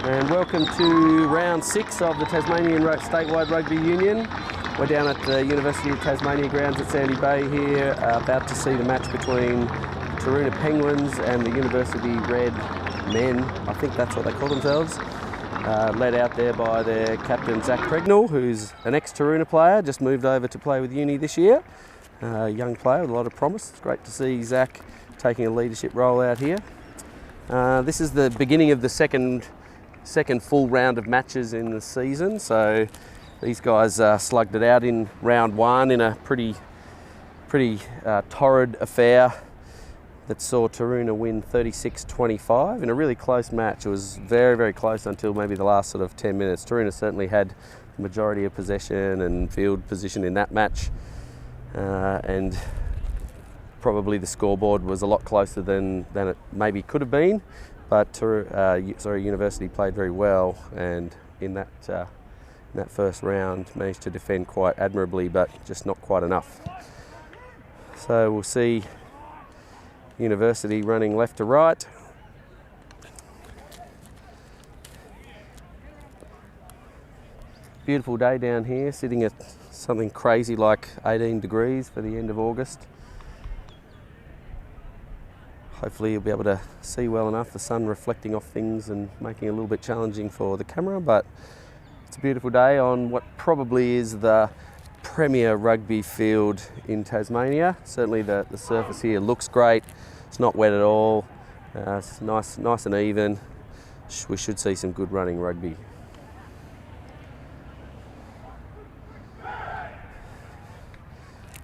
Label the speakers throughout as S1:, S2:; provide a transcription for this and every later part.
S1: And welcome to round 6 of the Tasmanian Statewide Rugby Union. We're down at the University of Tasmania grounds at Sandy Bay here, about to see the match between Taroona Penguins and the University Red Men. I think that's what they call themselves. Led out there by their captain Zach Pregnall, who's an ex-Taroona player, just moved over to play with Uni this year. Young player with a lot of promise. It's great to see Zach taking a leadership role out here. This is the beginning of the second full round of matches in the season, so these guys slugged it out in round 1 in a pretty torrid affair that saw Taroona win 36-25 in a really close match. It was very, very close until maybe the last sort of 10 minutes. Taroona certainly had the majority of possession and field position in that match, and probably the scoreboard was a lot closer than it maybe could have been, but University played very well, and in that first round managed to defend quite admirably, but just not quite enough. So we'll see University running left to right. Beautiful day down here, sitting at something crazy like 18 degrees for the end of August. Hopefully you'll be able to see well enough, the sun reflecting off things and making it a little bit challenging for the camera, but it's a beautiful day on what probably is the premier rugby field in Tasmania. Certainly the surface here looks great. It's not wet at all. It's nice and even. We should see some good running rugby.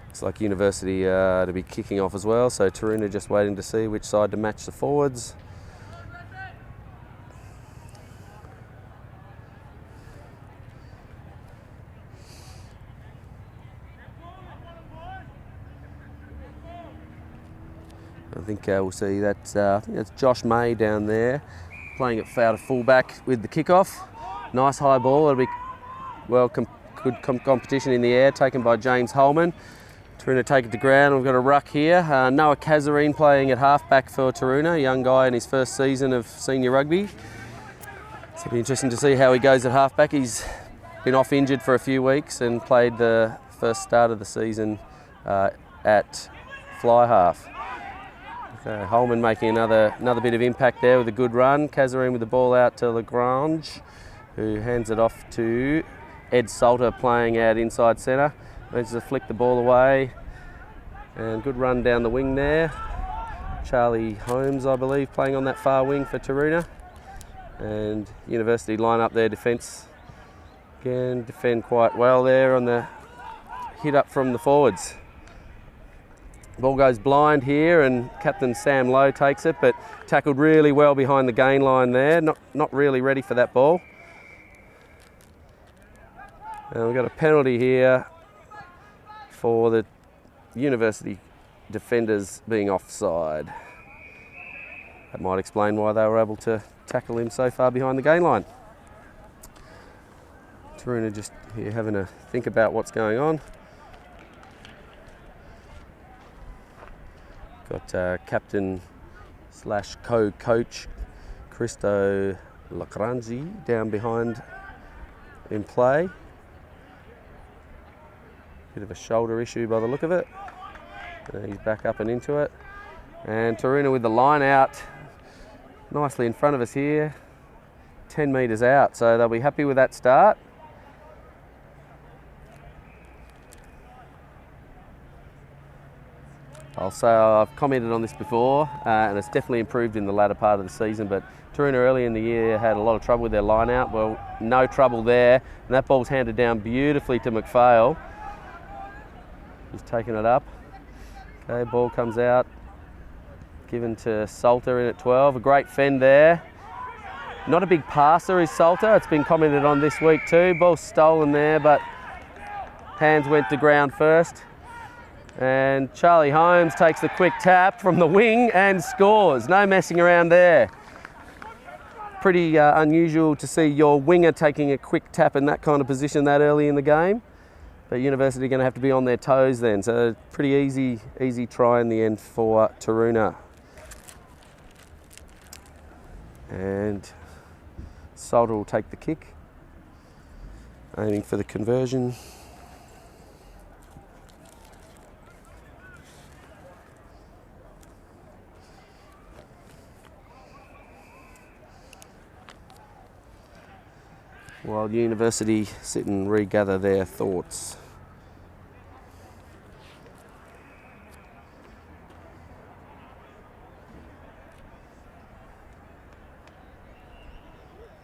S1: Looks like University to be kicking off as well, so Taroona just waiting to see which side to match the forwards. I think we'll see that. I think that's Josh May down there, playing at out of fullback with the kickoff. Nice high ball. It'll be good competition in the air, taken by James Holman. Taroona take it to ground. We've got a ruck here. Noah Kazarine playing at halfback for Taroona, a young guy in his first season of senior rugby. It'll be interesting to see how he goes at halfback. He's been off injured for a few weeks and played the first start of the season at fly half. Holman making another bit of impact there with a good run. Kazarine with the ball out to Lagrange, who hands it off to Ed Salter playing out inside centre. Manages to flick the ball away, and good run down the wing there. Charlie Holmes, I believe, playing on that far wing for Taroona. And University line up their defence. Again, defend quite well there on the hit up from the forwards. Ball goes blind here, and captain Sam Lowe takes it, but tackled really well behind the gain line there. Not really ready for that ball. And we've got a penalty here for the University defenders being offside. That might explain why they were able to tackle him so far behind the gain line. Taroona just here having a think about what's going on. Got captain / co-coach Christo Lagrange down behind in play. Bit of a shoulder issue by the look of it. He's back up and into it. And Taroona with the line out nicely in front of us here, 10 metres out, so they'll be happy with that start. I'll say I've commented on this before, and it's definitely improved in the latter part of the season, but Taroona early in the year had a lot of trouble with their line out. Well, no trouble there, and that ball's handed down beautifully to McPhail. He's taken it up. Okay, ball comes out, given to Salter in at 12. A great fend there. Not a big passer is Salter. It's been commented on this week too. Ball stolen there, but hands went to ground first. And Charlie Holmes takes the quick tap from the wing and scores. No messing around there. Pretty unusual to see your winger taking a quick tap in that kind of position that early in the game. But University are going to have to be on their toes then. So pretty easy try in the end for Taroona. And Salter will take the kick, aiming for the conversion. While University sit and regather their thoughts.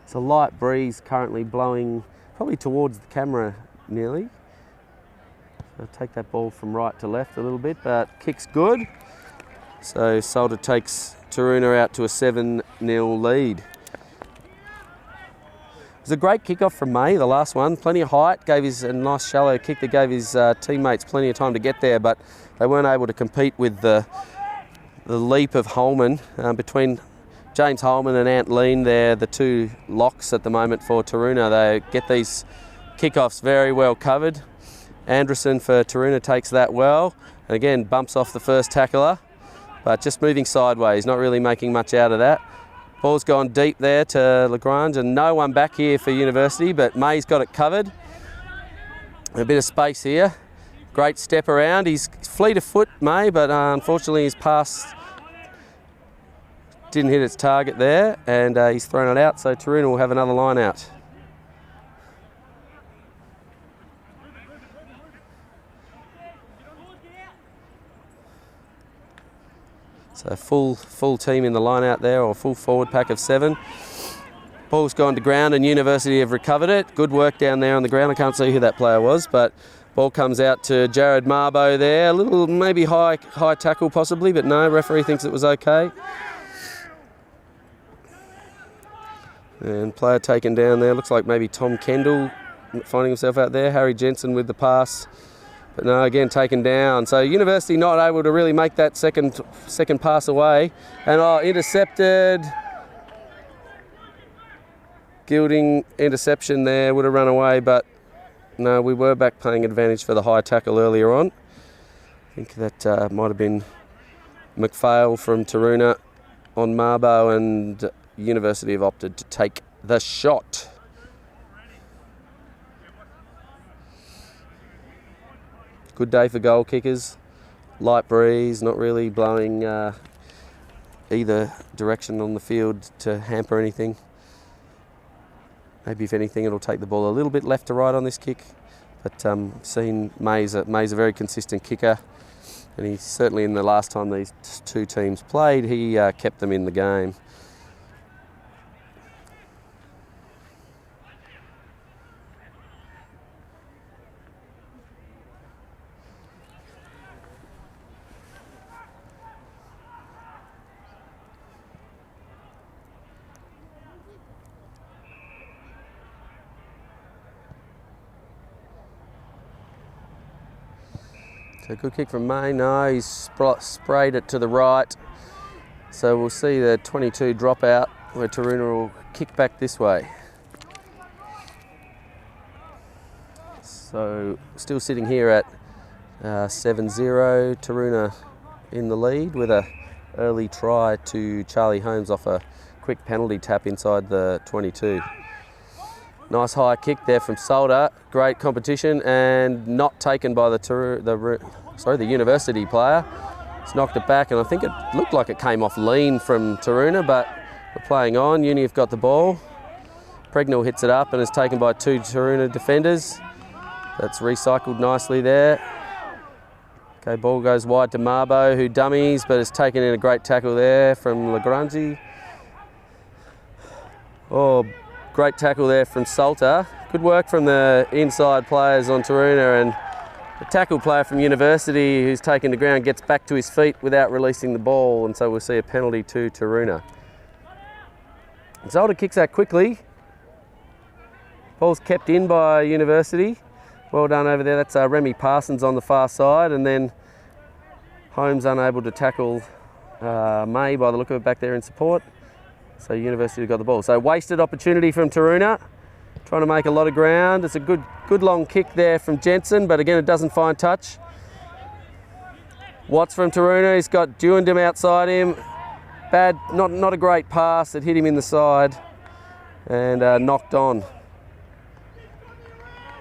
S1: It's a light breeze currently blowing probably towards the camera nearly. So take that ball from right to left a little bit, but kick's good. So Salter takes Taroona out to a 7-0 lead. It was a great kickoff from May, the last one. Plenty of height, gave his a nice shallow kick that gave his teammates plenty of time to get there, but they weren't able to compete with the leap of Holman between James Holman and Ant Lean. They're the two locks at the moment for Taroona. They get these kickoffs very well covered. Anderson for Taroona takes that well, and again bumps off the first tackler, but just moving sideways, not really making much out of that. Ball's gone deep there to Lagrange, and no one back here for University, but May's got it covered. A bit of space here. Great step around. He's fleet of foot, May, but unfortunately his pass didn't hit its target there, and he's thrown it out, so Taroona will have another line out. So full team in the line out there, or full forward pack of 7. Ball's gone to ground and University have recovered it. Good work down there on the ground. I can't see who that player was, but ball comes out to Jared Marbo there. A little maybe high tackle possibly, but no, referee thinks it was okay. And player taken down there, looks like maybe Tom Kendall finding himself out there. Harry Jensen with the pass, but no, again taken down. So University not able to really make that second pass away. And intercepted. Gilding interception there, would have run away, but no, we were back playing advantage for the high tackle earlier on. I think that might have been McPhail from Taroona on Marbo, and University have opted to take the shot. Good day for goal kickers. Light breeze, not really blowing either direction on the field to hamper anything. Maybe if anything it'll take the ball a little bit left to right on this kick. But seen May's a very consistent kicker, and he's certainly, in the last time these two teams played, he kept them in the game. So good kick from May. No, he's sprayed it to the right. So we'll see the 22 drop out, where Taroona will kick back this way. So still sitting here at 7-0. Taroona in the lead with a early try to Charlie Holmes off a quick penalty tap inside the 22. Nice high kick there from Salter. Great competition, and not taken by the University player. He's knocked it back, and I think it looked like it came off lean from Taroona, but we're playing on. Uni have got the ball. Pregnell hits it up and is taken by 2 Taroona defenders. That's recycled nicely there. Okay, ball goes wide to Marbo, who dummies, but has taken in a great tackle there from Lagrange. Oh, great tackle there from Salter. Good work from the inside players on Taroona, and the tackle player from University who's taken the ground gets back to his feet without releasing the ball, and so we'll see a penalty to Taroona. Salter kicks that quickly. Ball's kept in by University. Well done over there. That's Remy Parsons on the far side, and then Holmes unable to tackle May by the look of it back there in support. So University got the ball. So wasted opportunity from Taroona, trying to make a lot of ground. It's a good long kick there from Jensen, but again it doesn't find touch. Watts from Taroona, he's got Dewandum outside him. Bad, not a great pass. It hit him in the side, and knocked on.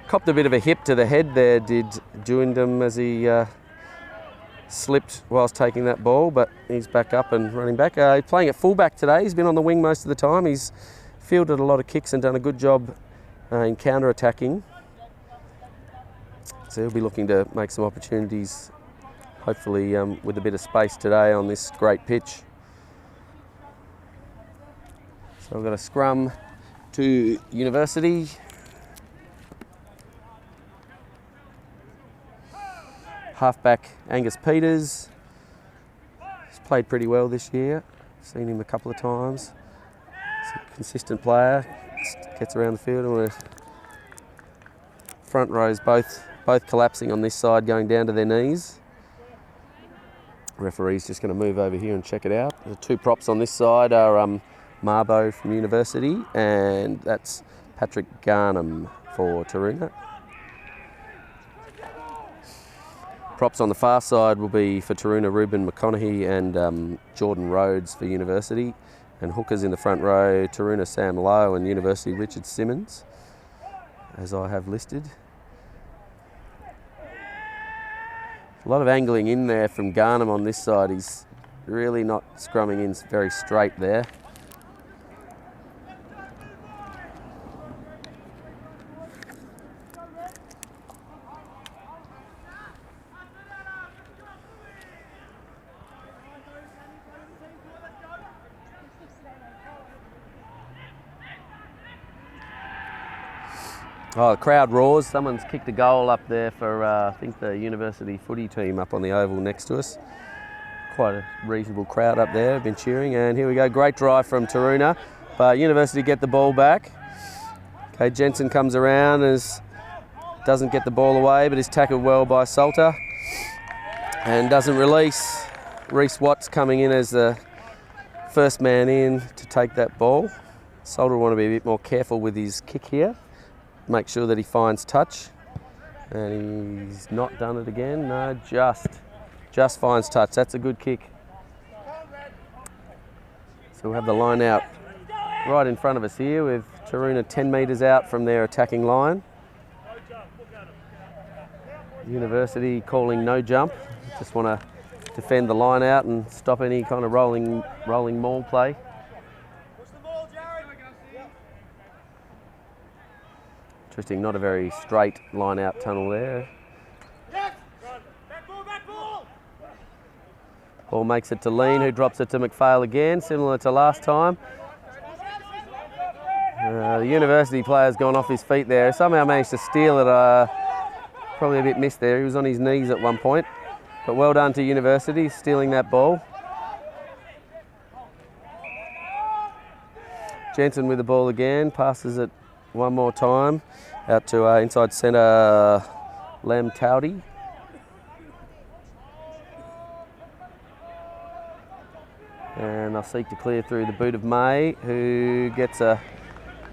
S1: Copped a bit of a hip to the head there, did Juindum, as he slipped whilst taking that ball, but he's back up and running back. He's playing at fullback today. He's been on the wing most of the time. He's fielded a lot of kicks and done a good job in counter-attacking. So he'll be looking to make some opportunities, hopefully with a bit of space today on this great pitch. So we've got a scrum to University. Halfback Angus Peters. He's played pretty well this year. Seen him a couple of times. He's a consistent player. Gets around the field, and we're front rows both collapsing on this side, going down to their knees. Referee's just going to move over here and check it out. The two props on this side are Marbo from University, and that's Patrick Garnham for Taroona. Props on the far side will be for Taroona, Ruben McConaughey and Jordan Rhodes for University. And hookers in the front row, Taroona Sam Lowe and University Richard Simmons, as I have listed. A lot of angling in there from Garnham on this side. He's really not scrumming in very straight there. Oh, the crowd roars. Someone's kicked a goal up there for, I think, the University footy team up on the oval next to us. Quite a reasonable crowd up there, been cheering. And here we go, great drive from Taroona. But University get the ball back. Okay, Jensen comes around, doesn't get the ball away, but is tackled well by Salter. And doesn't release. Reece Watts coming in as the first man in to take that ball. Salter will want to be a bit more careful with his kick here. Make sure that he finds touch, and he's not done it again. No, just finds touch. That's a good kick. So we'll have the line out right in front of us here, with Taroona 10 metres out from their attacking line. University calling no jump. Just want to defend the line out and stop any kind of rolling maul play. Interesting, not a very straight line out tunnel there. Ball makes it to Lean, who drops it to McPhail again, similar to last time. The University player's gone off his feet there. Somehow managed to steal it. Probably a bit missed there. He was on his knees at one point. But well done to University, stealing that ball. Jensen with the ball again, passes it one more time out to inside centre Lem Towdy. And they'll seek to clear through the boot of May, who gets a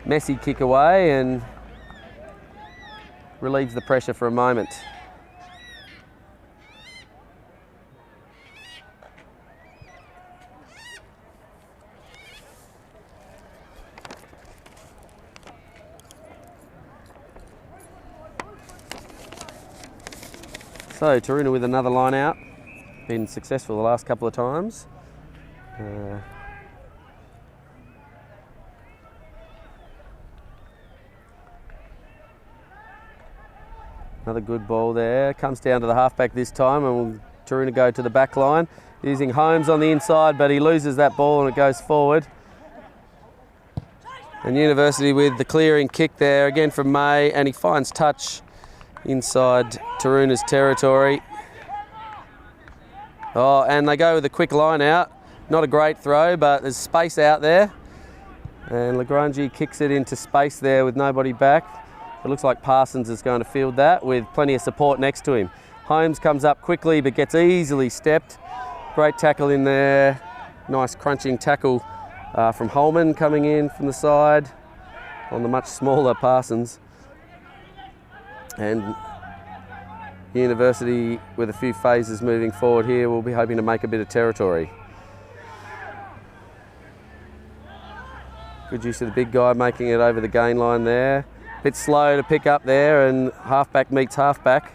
S1: messy kick away and relieves the pressure for a moment. So Taroona with another line out, been successful the last couple of times. Another good ball there, comes down to the halfback this time, and will Taroona go to the back line, using Holmes on the inside, but he loses that ball and it goes forward. And University with the clearing kick there, again from May, and he finds touch inside Taroona's territory. Oh, and they go with a quick line out. Not a great throw, but there's space out there. And Lagrange kicks it into space there with nobody back. It looks like Parsons is going to field that with plenty of support next to him. Holmes comes up quickly but gets easily stepped. Great tackle in there. Nice crunching tackle from Holman coming in from the side on the much smaller Parsons. And University, with a few phases moving forward here, will be hoping to make a bit of territory. Good use of the big guy making it over the gain line there. Bit slow to pick up there, and halfback meets halfback.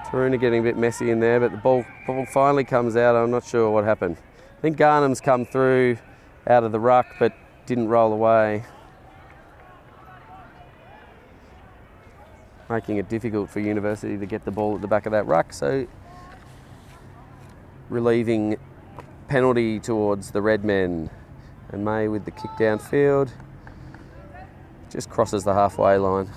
S1: Taroona getting a bit messy in there, but the ball finally comes out. I'm not sure what happened. I think Garnham's come through out of the ruck, but didn't roll away. Making it difficult for University to get the ball at the back of that ruck, so relieving penalty towards the red men. And May with the kick downfield, just crosses the halfway line.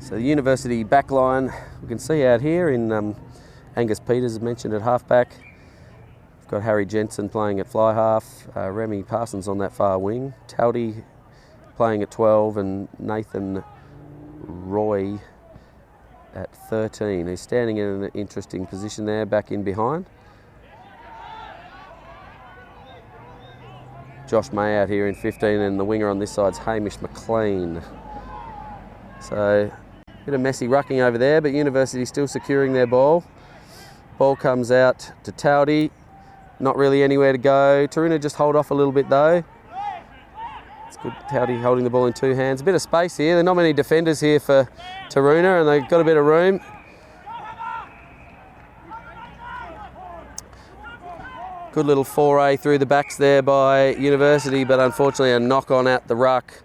S1: So the University back line, we can see out here in Angus Peters, mentioned at halfback. We've got Harry Jensen playing at fly half, Remy Parsons on that far wing, Towdy playing at 12, and Nathan Roy at 13. He's standing in an interesting position there, back in behind. Josh May out here in 15, and the winger on this side's Hamish McLean. So a bit of messy rucking over there, but University still securing their ball. Ball comes out to Towdy. Not really anywhere to go. Taroona just hold off a little bit though. It's good, Towdy holding the ball in two hands. A bit of space here. There are not many defenders here for Taroona, and they've got a bit of room. Good little foray through the backs there by University, but unfortunately a knock on at the ruck.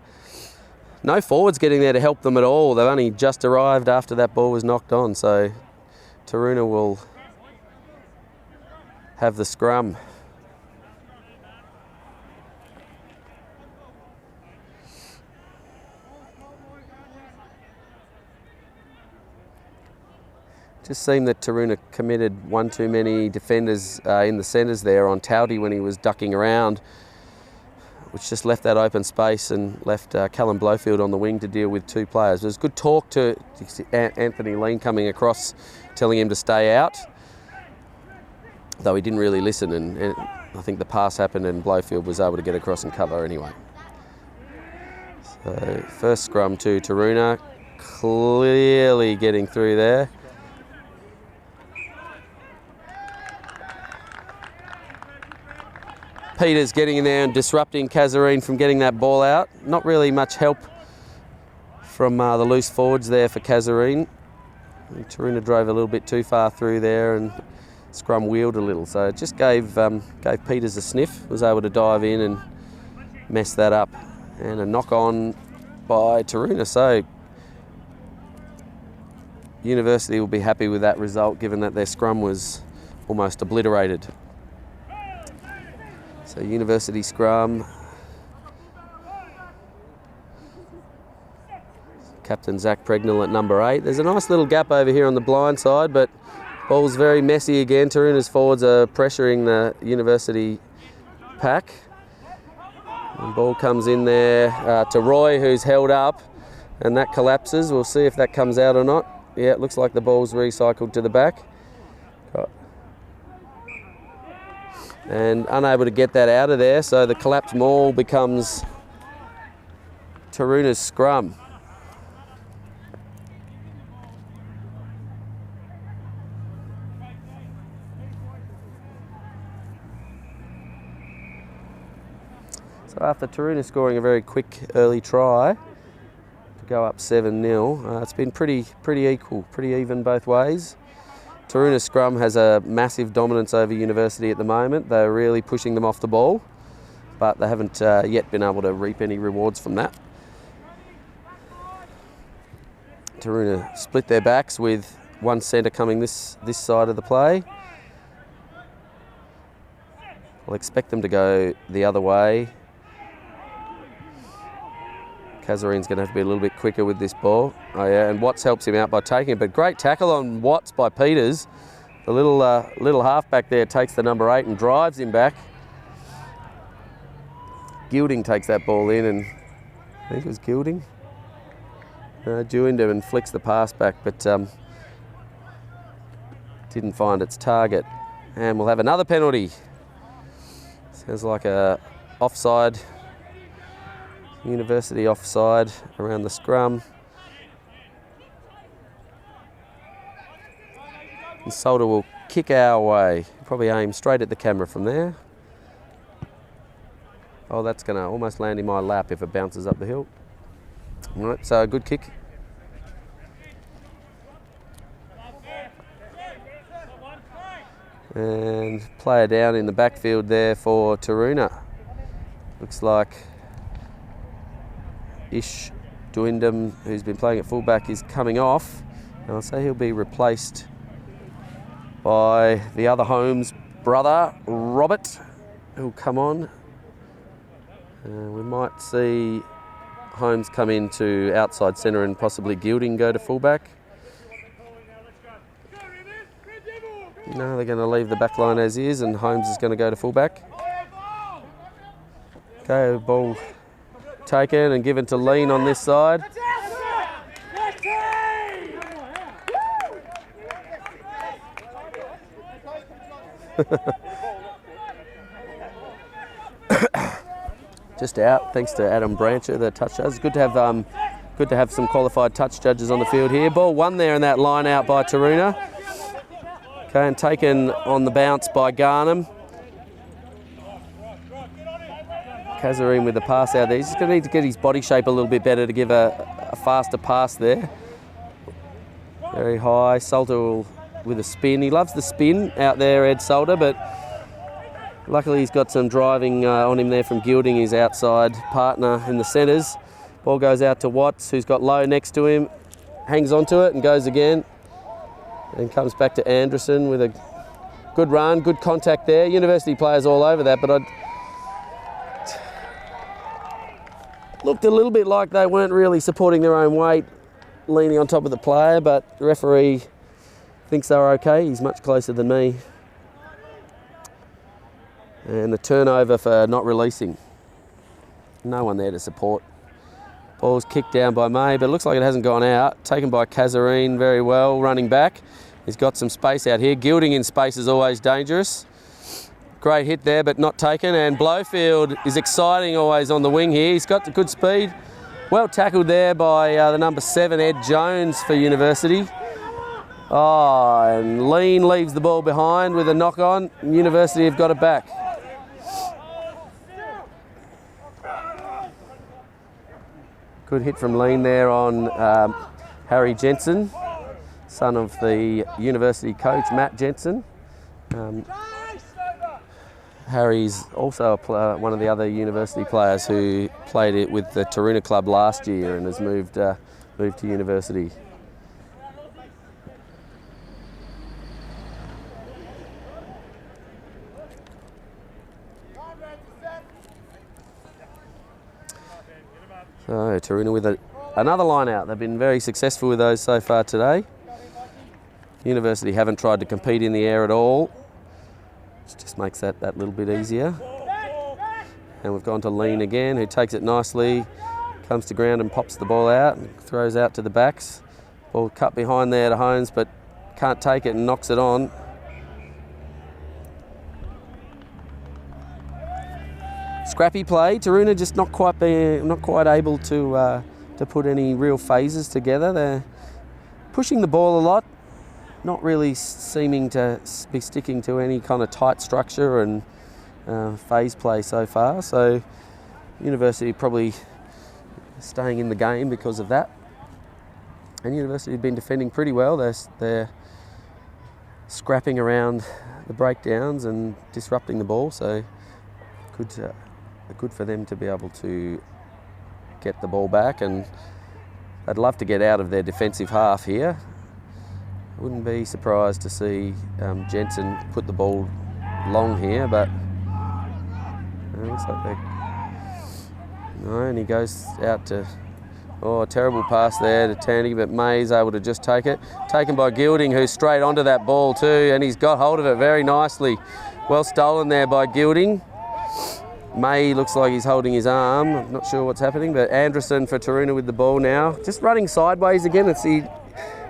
S1: No forwards getting there to help them at all. They've only just arrived after that ball was knocked on, so Taroona will have the scrum. Just seemed that Taroona committed one too many defenders in the centres there on Towdy when he was ducking around, which just left that open space and left Callum Blowfield on the wing to deal with two players. There was good talk to Anthony Lean coming across, telling him to stay out, though he didn't really listen, and I think the pass happened and Blowfield was able to get across and cover anyway. So first scrum to Taroona, clearly getting through there. Peters getting in there and disrupting Kazarine from getting that ball out. Not really much help from the loose forwards there for Kazarine. Taroona drove a little bit too far through there and scrum wheeled a little, so it just gave Peters a sniff, was able to dive in and mess that up. And a knock on by Taroona, so University will be happy with that result given that their scrum was almost obliterated. So University scrum. Captain Zach Pregnell at number 8. There's a nice little gap over here on the blind side, but ball's very messy again. Taroona's forwards are pressuring the University pack. And ball comes in there to Roy, who's held up, and that collapses. We'll see if that comes out or not. Yeah, it looks like the ball's recycled to the back. And unable to get that out of there, so the collapsed maul becomes Taroona's scrum. So after Taroona scoring a very quick early try to go up 7-0, it's been pretty equal, pretty even both ways. Taroona scrum has a massive dominance over University at the moment. They're really pushing them off the ball, but they haven't yet been able to reap any rewards from that. Taroona split their backs with one centre coming this side of the play. I'll expect them to go the other way. Kazarine's going to have to be a little bit quicker with this ball. Oh yeah, and Watts helps him out by taking it, but great tackle on Watts by Peters. The little halfback there takes the number 8 and drives him back. Gilding takes that ball in, and I think it was Gilding. Joined him and flicks the pass back, but didn't find its target. And we'll have another penalty. Sounds like a offside. University offside around the scrum. And Solder will kick our way. Probably aim straight at the camera from there. Oh, that's going to almost land in my lap if it bounces up the hill. All right, so a good kick. And player down in the backfield there for Taroona. Looks like Ish Dwindham, who's been playing at fullback, is coming off. And I'll say he'll be replaced by the other Holmes brother, Robert, who'll come on. We might see Holmes come into outside centre and possibly Gilding go to fullback. No, they're going to leave the back line as is, and Holmes is going to go to fullback. Okay, ball taken and given to Lean on this side. Just out, thanks to Adam Brancher, the touch judge. Good to have some qualified touch judges on the field here. Ball won there in that line out by Taroona. Okay, and taken on the bounce by Garnham. Kazarine with the pass out there. He's just going to need to get his body shape a little bit better to give a faster pass there. Very high. Salter with a spin. He loves the spin out there, Ed Salter, but luckily he's got some driving on him there from Gilding, his outside partner in the centres. Ball goes out to Watts, who's got Lowe next to him. Hangs onto it and goes again. And comes back to Anderson with a good run, good contact there. University players all over that, but looked a little bit like they weren't really supporting their own weight, leaning on top of the player, but the referee thinks they're okay. He's much closer than me. And the turnover for not releasing. No one there to support. Ball's kicked down by May, but it looks like it hasn't gone out. Taken by Kazarine very well, running back. He's got some space out here. Gilding in space is always dangerous. Great hit there, but not taken. And Blowfield is exciting always on the wing here. He's got the good speed. Well tackled there by the number 7, Ed Jones for University. Oh, and Lean leaves the ball behind with a knock on. University have got it back. Good hit from Lean there on Harry Jensen, son of the University coach, Matt Jensen. Harry's also one of the other University players who played it with the Taroona club last year and has moved to University. So Taroona with another line out. They've been very successful with those so far today. University haven't tried to compete in the air at all. Which just makes that little bit easier. And we've gone to Lean again, who takes it nicely, comes to ground and pops the ball out and throws out to the backs. Ball cut behind there to Holmes, but can't take it and knocks it on. Scrappy play. Taroona just not quite able to put any real phases together. They're pushing the ball a lot, not really seeming to be sticking to any kind of tight structure and phase play so far. So University probably staying in the game because of that. And University have been defending pretty well. They're scrapping around the breakdowns and disrupting the ball. So good for them to be able to get the ball back, and they'd love to get out of their defensive half here. Wouldn't be surprised to see Jensen put the ball long here, but it looks like and he goes out to, a terrible pass there to Tandy, but May's able to just take it. Taken by Gilding, who's straight onto that ball too, and he's got hold of it very nicely. Well stolen there by Gilding. May looks like he's holding his arm. I'm not sure what's happening, but Anderson for Taroona with the ball now. Just running sideways again. He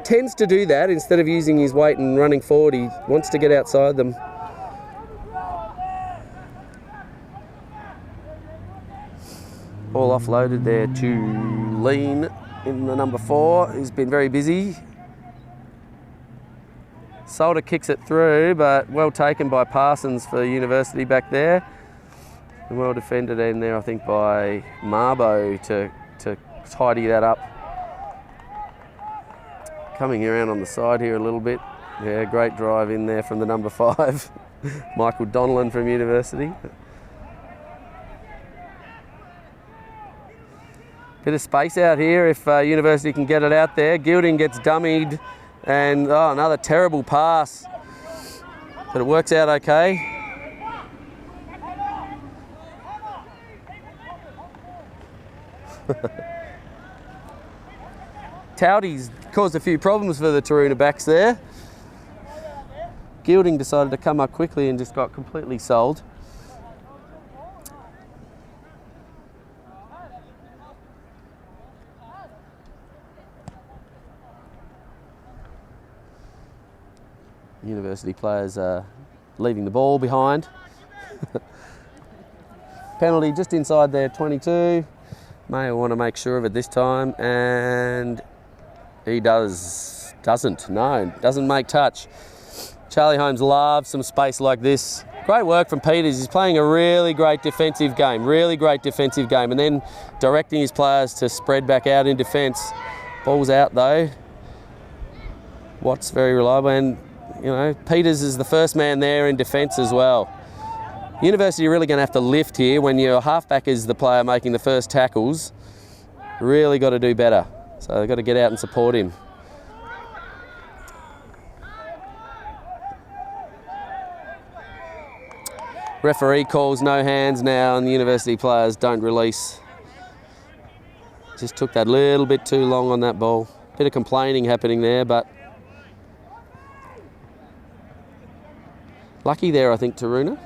S1: tends to do that instead of using his weight and running forward. He wants to get outside them. Ball offloaded there to Lean in the number 4. He's been very busy. Solder kicks it through, but well taken by Parsons for University back there. And well defended in there, I think, by Marbo to tidy that up. Coming around on the side here a little bit. Yeah, great drive in there from the number 5, Michael Donnellan from University. Bit of space out here if University can get it out there. Gilding gets dummied and another terrible pass. But it works out okay. Towdy's caused a few problems for the Taroona backs there. Gilding decided to come up quickly and just got completely sold. University players leaving the ball behind. Penalty just inside their 22. May want to make sure of it this time, and he doesn't make touch. Charlie Holmes loves some space like this. Great work from Peters. He's playing a really great defensive game, and then directing his players to spread back out in defence. Ball's out though. Watt's very reliable, and Peters is the first man there in defence as well. University are really going to have to lift here when your halfback is the player making the first tackles. Really got to do better. So they've got to get out and support him. Referee calls no hands now, and the University players don't release. Just took that little bit too long on that ball. Bit of complaining happening there, but lucky there, I think, Taroona.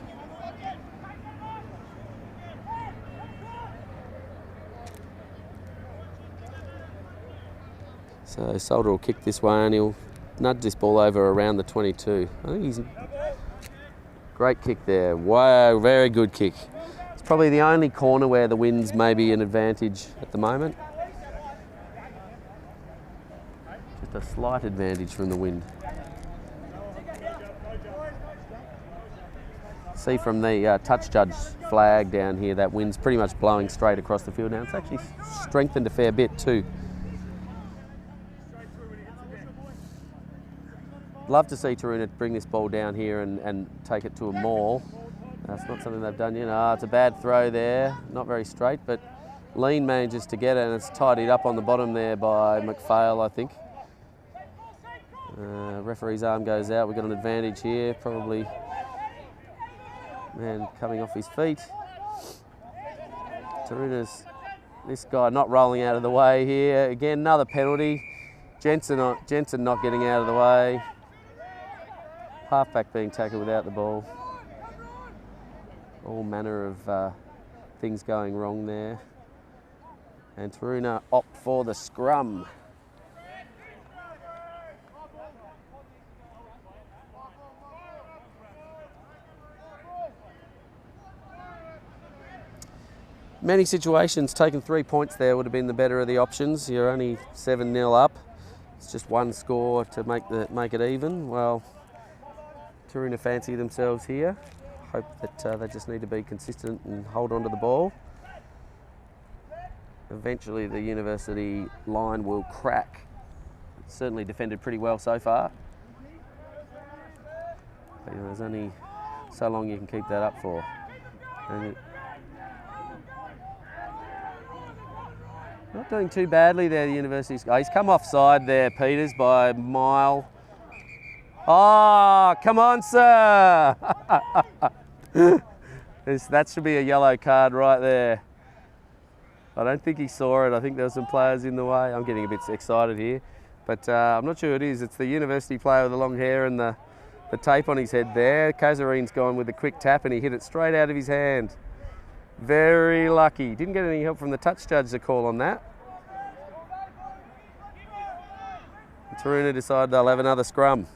S1: So Solder will kick this one. He'll nudge this ball over around the 22. I think he's great kick there. Wow, very good kick. It's probably the only corner where the wind's maybe an advantage at the moment. Just a slight advantage from the wind. See from the touch judge flag down here, that wind's pretty much blowing straight across the field now. It's actually strengthened a fair bit too. Love to see Taroona bring this ball down here and take it to a maul. That's not something they've done yet. It's a bad throw there, not very straight, but Lean manages to get it, and it's tidied up on the bottom there by McPhail, I think. Referee's arm goes out. We've got an advantage here, probably. Man coming off his feet. Taroona's, this guy not rolling out of the way here. Again, another penalty. Jensen not getting out of the way. Halfback being tackled without the ball. All manner of things going wrong there. And Taroona opt for the scrum. Many situations, taking 3 points there would have been the better of the options. You're only 7-0 up. It's just one score to make it even. Well, Taroona fancy themselves here. Hope that they just need to be consistent and hold on to the ball. Eventually the University line will crack. It's certainly defended pretty well so far. But, there's only so long you can keep that up for. And not doing too badly there, the University's. He's come offside there, Peters, by a mile. Oh, come on, sir! That should be a yellow card right there. I don't think he saw it. I think there were some players in the way. I'm getting a bit excited here. But I'm not sure who it is. It's the University player with the long hair and the tape on his head there. Kazarine's gone with a quick tap and he hit it straight out of his hand. Very lucky. Didn't get any help from the touch judge to call on that. Taroona decided they'll have another scrum.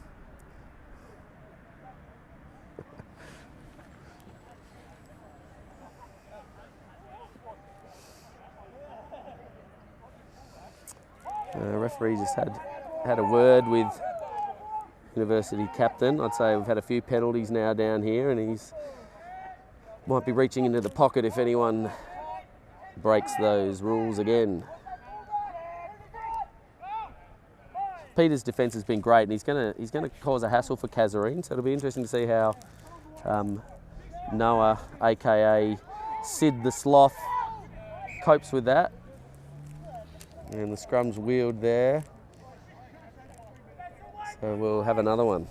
S1: The referee just had a word with University captain. I'd say we've had a few penalties now down here, and he's might be reaching into the pocket if anyone breaks those rules again. Peter's defence has been great, and he's gonna cause a hassle for Kazarine, so it'll be interesting to see how Noah, aka Sid the Sloth, copes with that. And the scrum's wheeled there, so we'll have another one.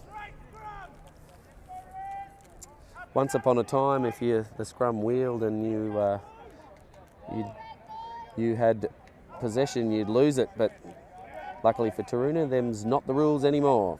S1: Once upon a time, if the scrum wheeled and you had possession, you'd lose it, but luckily for Taroona, them's not the rules anymore.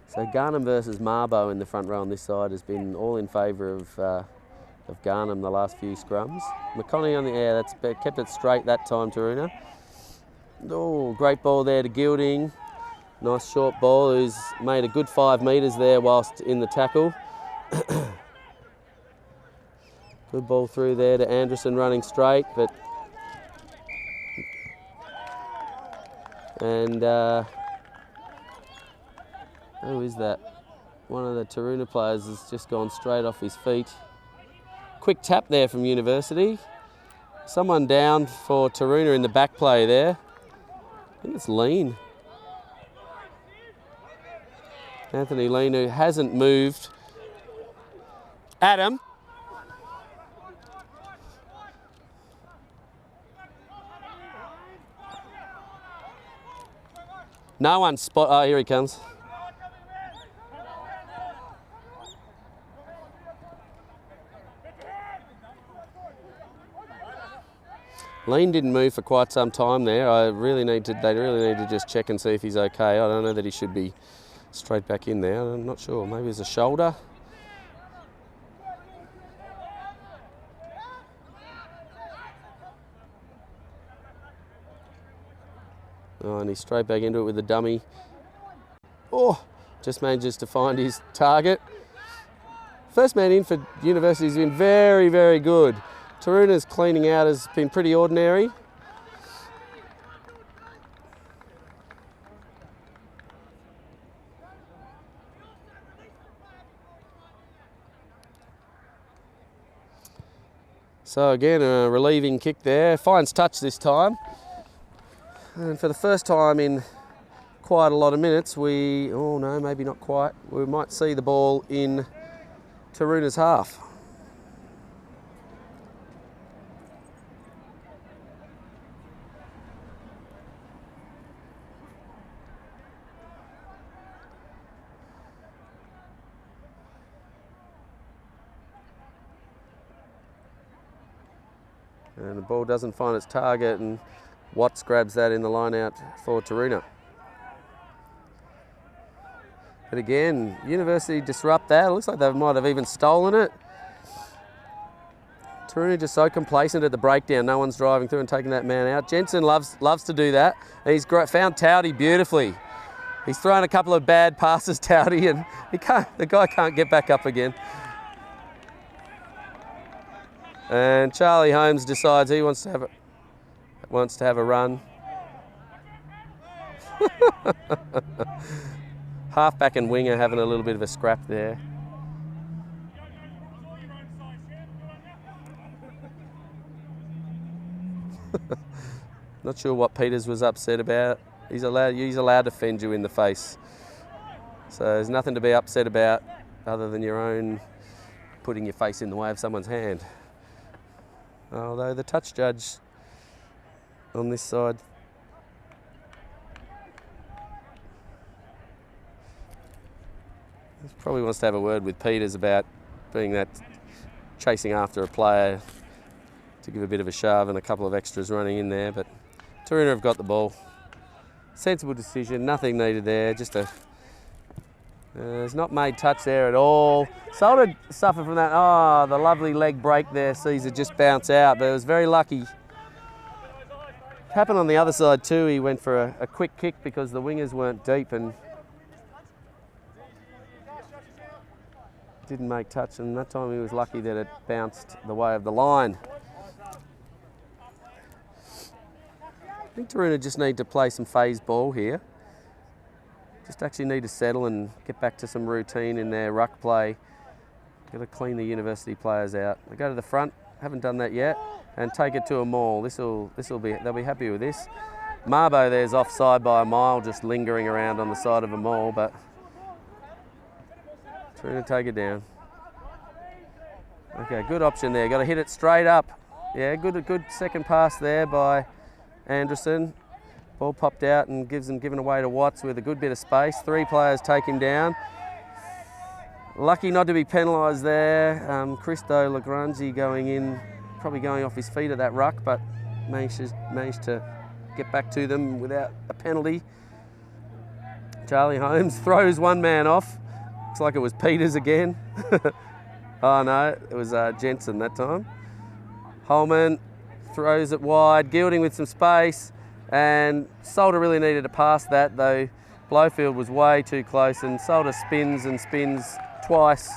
S1: So Garnham versus Marbo in the front row on this side has been all in favour of Garnham the last few scrums. McConaughey on the air, that's kept it straight that time, Taroona. Oh, great ball there to Gilding. Nice short ball, who's made a good 5 metres there whilst in the tackle. Good ball through there to Anderson running straight, but... And... who is that? One of the Taroona players has just gone straight off his feet. Quick tap there from University. Someone down for Taroona in the back play there. I think it's Lean. Anthony Lean, who hasn't moved. Adam. No one spot. Oh, here he comes. Lean didn't move for quite some time there. They really need to just check and see if he's okay. I don't know that he should be straight back in there. I'm not sure. Maybe it's a shoulder. Oh, and he's straight back into it with the dummy. Oh, just manages to find his target. First man in for University has been very, very good. Taroona's cleaning out has been pretty ordinary. So again, a relieving kick there. Finds touch this time. And for the first time in quite a lot of minutes, oh no, maybe not quite, we might see the ball in Taroona's half. And the ball doesn't find its target, and Watts grabs that in the line out for Taroona. But again, University disrupt that. It looks like they might have even stolen it. Taroona just so complacent at the breakdown. No one's driving through and taking that man out. Jensen loves to do that. And he's found Towdy beautifully. He's thrown a couple of bad passes, Towdy, and the guy can't get back up again. And Charlie Holmes decides he wants to have a run. Halfback and winger having a little bit of a scrap there. Not sure what Peters was upset about. He's allowed to fend you in the face. So there's nothing to be upset about other than your own putting your face in the way of someone's hand. Although the touch judge on this side probably wants to have a word with Peters about being that chasing after a player to give a bit of a shove and a couple of extras running in there, but Taroona have got the ball. Sensible decision, nothing needed there, just it's not made touch there at all. Solder suffered from that. Oh, the lovely leg break there. Sees it just bounce out, but it was very lucky. Happened on the other side too. He went for a quick kick because the wingers weren't deep, and didn't make touch, and that time he was lucky that it bounced the way of the line. I think Taroona just need to play some phase ball here. Just actually need to settle and get back to some routine in their ruck play. Got to clean the university players out. They go to the front, haven't done that yet, and take it to a maul. They'll be happy with this. Marbo there's offside by a mile, just lingering around on the side of a maul, but trying to take it down. Okay, good option there. Got to hit it straight up. Yeah, good second pass there by Anderson. Ball popped out and given away to Watts with a good bit of space. 3 players take him down. Lucky not to be penalised there. Christo Lagrangi going in, probably going off his feet at that ruck, but managed to get back to them without a penalty. Charlie Holmes throws one man off. Looks like it was Peters again. Oh no, it was Jensen that time. Holman throws it wide, Gilding with some space, and Solder really needed to pass that, though Blowfield was way too close, and Solder spins twice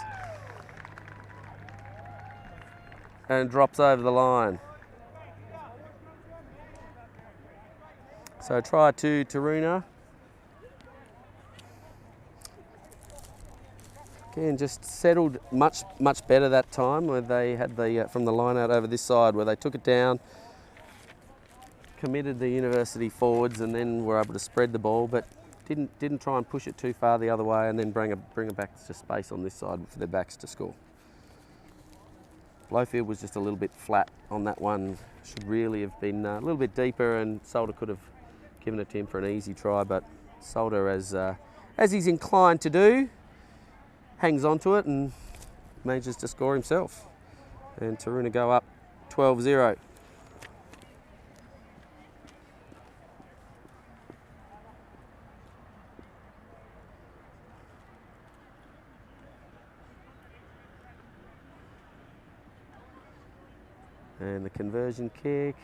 S1: and drops over the line. So try to Taroona. Again, just settled much better that time, where they had the from the line out over this side, where they took it down, committed the university forwards, and then were able to spread the ball, but didn't try and push it too far the other way, and then bring it back to space on this side for their backs to score. Blowfield was just a little bit flat on that one. Should really have been a little bit deeper, and Solder could have given it to him for an easy try, but Solder, as he's inclined to do, hangs on to it and manages to score himself. And Taroona go up 12-0. And the conversion kick,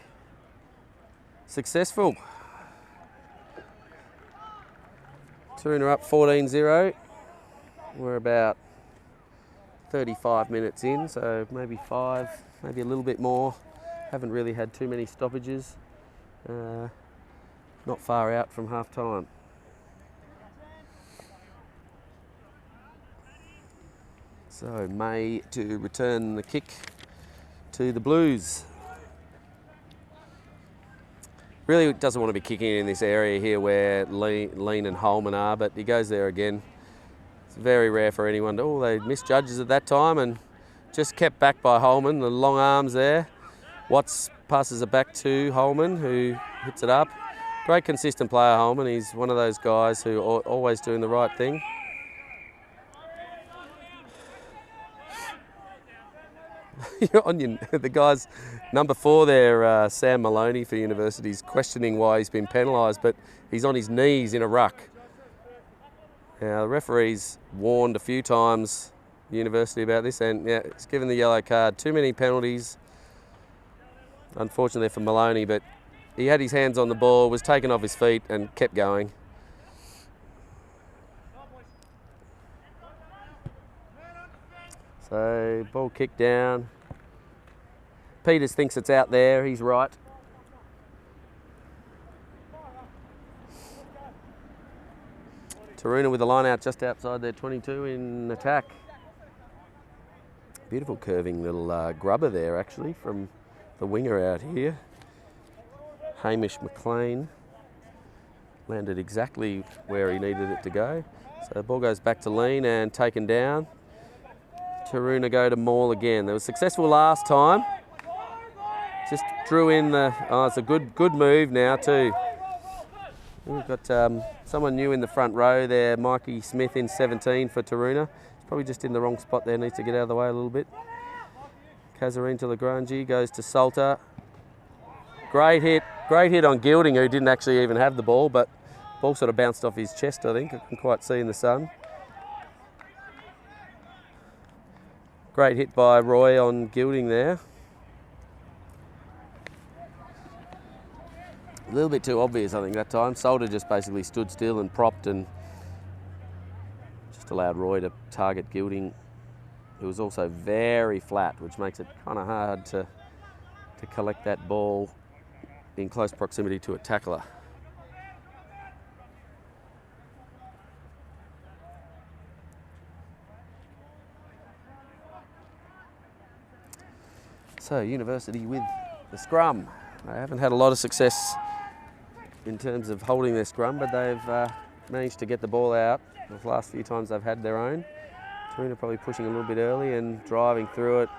S1: successful. Taroona up 14-0. We're about 35 minutes in, so maybe 5, maybe a little bit more. Haven't really had too many stoppages. Not far out from half time. So May to return the kick to the Blues. Really doesn't want to be kicking in this area here where Lean and Holman are, but he goes there again. It's very rare for anyone to, oh, they missed judges at that time and just kept back by Holman, the long arms there. Watts passes it back to Holman, who hits it up. Great consistent player, Holman. He's one of those guys who are always doing the right thing. The guy's number 4 there, Sam Maloney for University's questioning why he's been penalised, but he's on his knees in a ruck. Now, the referee's warned a few times the University about this, and yeah, it's given the yellow card. Too many penalties, unfortunately for Maloney, but he had his hands on the ball, was taken off his feet and kept going. So, ball kicked down. Peters thinks it's out there, he's right. Taroona with the line out just outside their 22 in attack. Beautiful curving little grubber there actually from the winger out here. Hamish McLean landed exactly where he needed it to go. So the ball goes back to Lean and taken down. Taroona go to maul again. They were successful last time. Just drew in the, oh, it's a good move now too. We've got someone new in the front row there, Mikey Smith in 17 for Taroona. He's probably just in the wrong spot there, needs to get out of the way a little bit. Kazarine to Lagrangi, goes to Salter. Great hit on Gilding, who didn't actually even have the ball, but the ball sort of bounced off his chest, I think. I couldn't quite see in the sun. Great hit by Roy on Gilding there. A little bit too obvious, I think, that time. Solder just basically stood still and propped and just allowed Roy to target Gilding who is also very flat, which makes it kind of hard to collect that ball in close proximity to a tackler. So University with the scrum. They haven't had a lot of success in terms of holding their scrum, but they've managed to get the ball out the last few times they've had their own. Taroona probably pushing a little bit early and driving through it.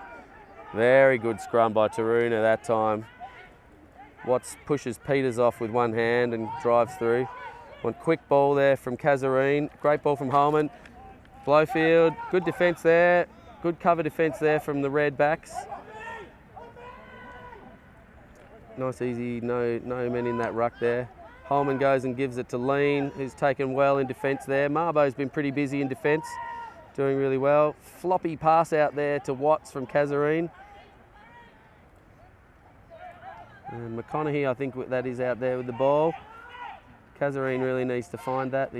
S1: Very good scrum by Taroona that time. Watts pushes Peters off with one hand and drives through. One quick ball there from Kazarine. Great ball from Holman. Blowfield, good defence there. Good cover defence there from the red backs. Nice easy, no men in that ruck there. Holman goes and gives it to Lean, who's taken well in defence there. Marbo's been pretty busy in defence, doing really well. Floppy pass out there to Watts from Kazarine. And McConaughey, I think that is out there with the ball. Kazarine really needs to find that.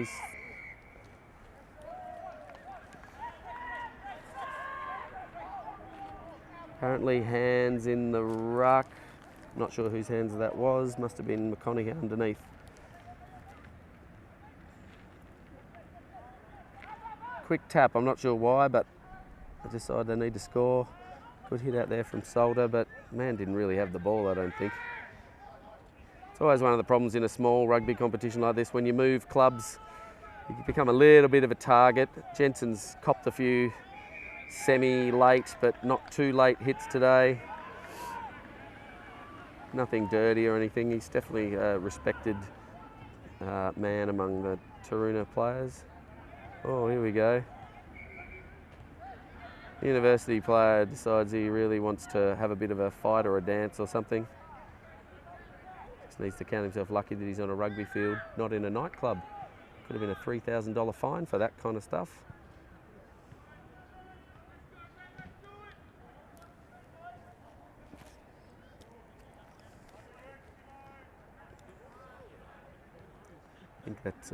S1: Apparently hands in the ruck. Not sure whose hands that was. Must have been McConaughey underneath. Quick tap, I'm not sure why, but I decided they need to score. Good hit out there from Solder, but man didn't really have the ball, I don't think. It's always one of the problems in a small rugby competition like this. When you move clubs, you become a little bit of a target. Jensen's copped a few semi-late, but not too late hits today. Nothing dirty or anything. He's definitely a respected man among the Taroona players. Oh, here we go. University player decides he really wants to have a bit of a fight or a dance or something. Just needs to count himself lucky that he's on a rugby field, not in a nightclub. Could have been a $3,000 fine for that kind of stuff. I think that's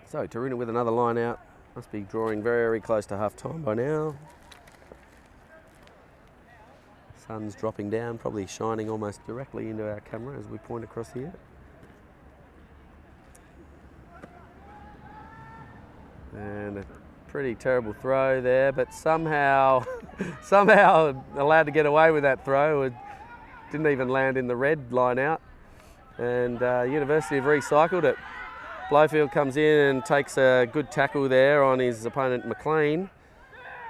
S1: so Taroona with another line out. Must be drawing very close to half time by now. Sun's dropping down, probably shining almost directly into our camera as we point across here. And a pretty terrible throw there, but somehow allowed to get away with that throw. It didn't even land in the red line out. And University have recycled it. Blowfield comes in and takes a good tackle there on his opponent McLean.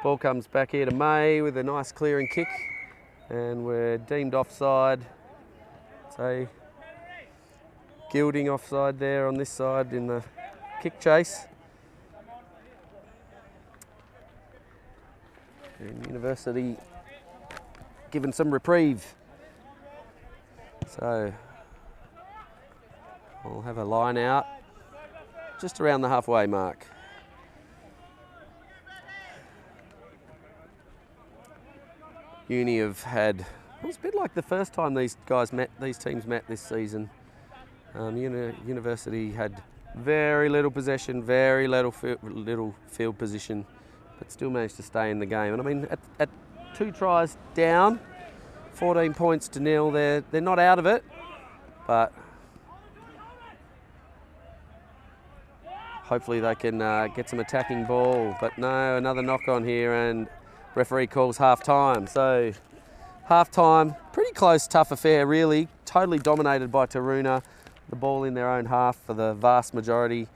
S1: Ball comes back here to May with a nice clearing kick, and we're deemed offside. So Gilding offside there on this side in the kick chase. And University given some reprieve. So we'll have a line out just around the halfway mark. Uni have had, it was a bit like the first time these teams met this season. University had very little possession, very little field position, but still managed to stay in the game. And I mean, at 2 tries down, 14 points to nil, they're not out of it, but hopefully they can get some attacking ball. But no, another knock on here, and referee calls half time. So half time, pretty close, tough affair really. Totally dominated by Taroona. The ball in their own half for the vast majority,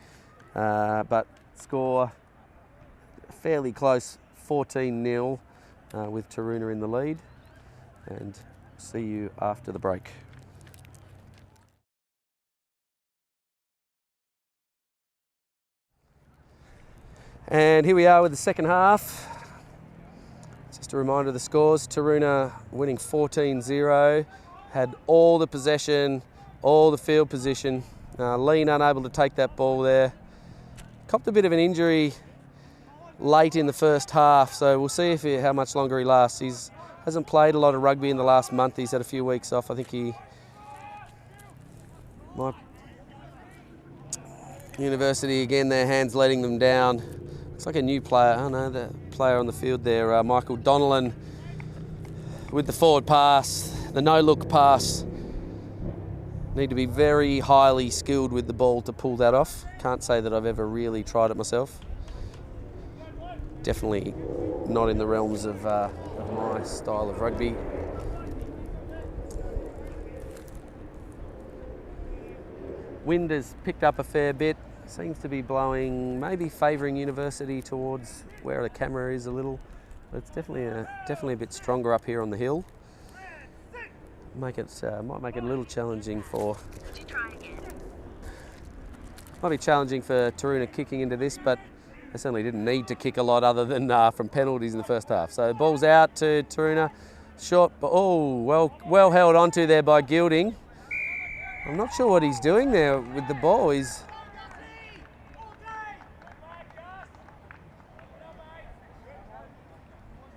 S1: but score fairly close, 14-0 with Taroona in the lead. And see you after the break. And here we are with the second half. Just a reminder of the scores. Taroona winning 14-0, had all the possession, all the field position. Lean unable to take that ball there. Copped a bit of an injury late in the first half, so we'll see how much longer he lasts. He hasn't played a lot of rugby in the last month. He's had a few weeks off. I think he might University again, their hands letting them down. It's like a new player. Oh no, the player on the field there, Michael Donnellan, with the forward pass, the no-look pass. Need to be very highly skilled with the ball to pull that off. Can't say that I've ever really tried it myself. Definitely not in the realms of my style of rugby. Wind has picked up a fair bit. Seems to be blowing, maybe favouring University towards where the camera is a little. But it's definitely a bit stronger up here on the hill. Might make it a little challenging for. Might be challenging for Taroona kicking into this, but they certainly didn't need to kick a lot other than from penalties in the first half. So ball's out to Taroona, short, but well held onto there by Gilding. I'm not sure what he's doing there with the ball. He's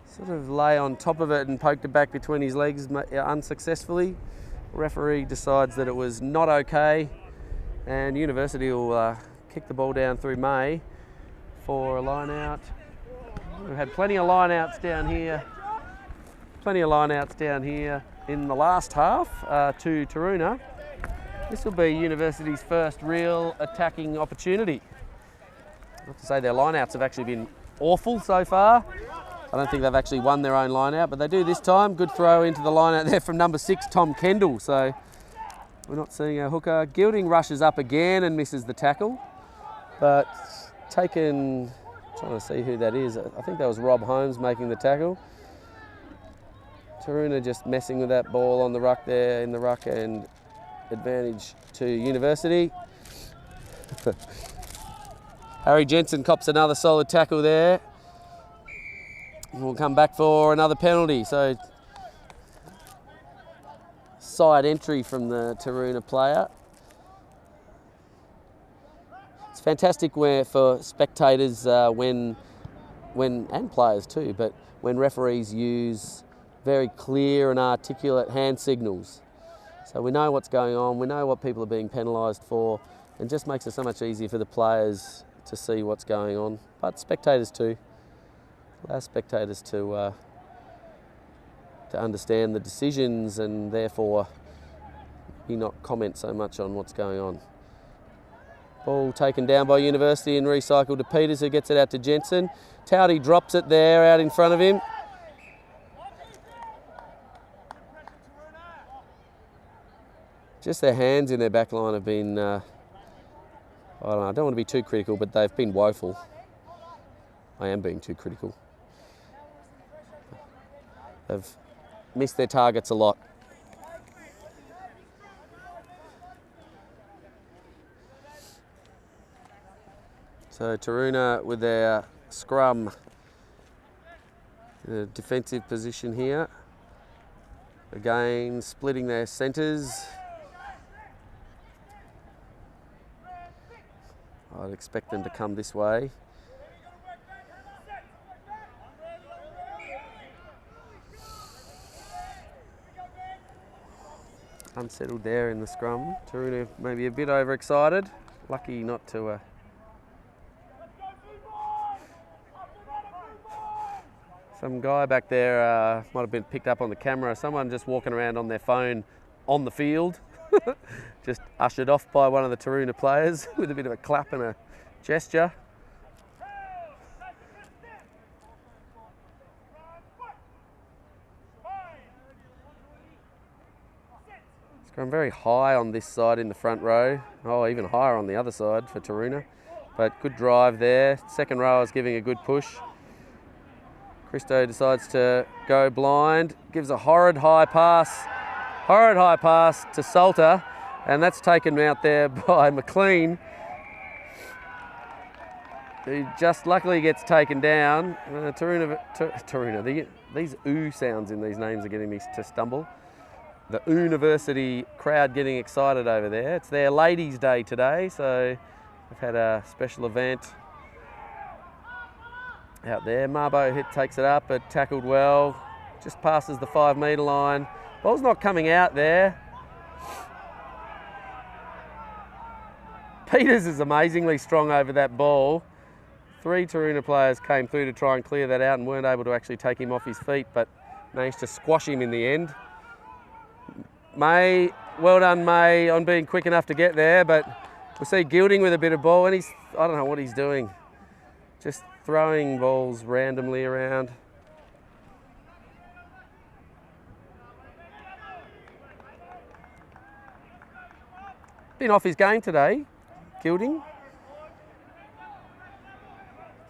S1: sort of lay on top of it and poked it back between his legs unsuccessfully. Referee decides that it was not okay, and University will kick the ball down through May for a line out. We've had plenty of line outs down here. In the last half to Taroona. This will be University's first real attacking opportunity. Not to say their line outs have actually been awful so far. I don't think they've actually won their own line out, but they do this time. Good throw into the line out there from number 6, Tom Kendall. So we're not seeing a hooker. Gilding rushes up again and misses the tackle, but trying to see who that is. I think that was Rob Holmes making the tackle. Taroona just messing with that ball on the ruck there, in the ruck, and advantage to University. Harry Jensen cops another solid tackle there. We'll come back for another penalty. So side entry from the Taroona player. It's fantastic for spectators and players too, but when referees use very clear and articulate hand signals. So we know what's going on, we know what people are being penalised for, and just makes it so much easier for the players to see what's going on, but spectators too. Allow spectators to understand the decisions and therefore not comment so much on what's going on. Ball taken down by University and recycled to Peters, who gets it out to Jensen. Towdy drops it there out in front of him. Just their hands in their back line have been, I don't want to be too critical, but they've been woeful. I am being too critical. They've missed their targets a lot. So Taroona with their scrum in a defensive position here. Again, splitting their centres. I'd expect them to come this way. Unsettled there in the scrum. Taroona maybe a bit overexcited. Lucky not to... Some guy back there might have been picked up on the camera. Someone just walking around on their phone on the field. Just ushered off by one of the Taroona players with a bit of a clap and a gesture. Scrum very high on this side in the front row. Oh, even higher on the other side for Taroona. But good drive there. Second row is giving a good push. Christo decides to go blind. Gives a horrid high pass to Salter. And that's taken out there by McLean, who just luckily gets taken down. Taroona. These ooh sounds in these names are getting me to stumble. The University crowd getting excited over there. It's their Ladies' Day today, so they've had a special event out there. Marbo takes it up, but tackled well. Just passes the 5 metre line. Ball's not coming out there. Peters is amazingly strong over that ball. 3 Taroona players came through to try and clear that out and weren't able to actually take him off his feet, but managed to squash him in the end. May, well done May on being quick enough to get there, but we'll see Gilding with a bit of ball, and I don't know what he's doing. Just throwing balls randomly around. Been off his game today, Gilding.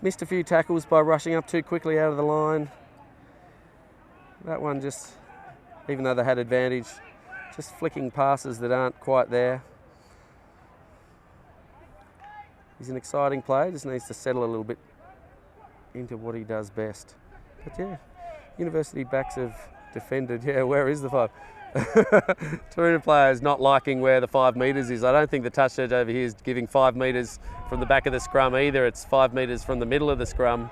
S1: Missed a few tackles by rushing up too quickly out of the line. That one just, even though they had advantage, just flicking passes that aren't quite there. He's an exciting player, just needs to settle a little bit into what he does best. But yeah, University backs have defended. Yeah, where is the 5? Taroona players not liking where the 5 metres is. I don't think the touch judge over here is giving 5 metres from the back of the scrum either. It's 5 metres from the middle of the scrum.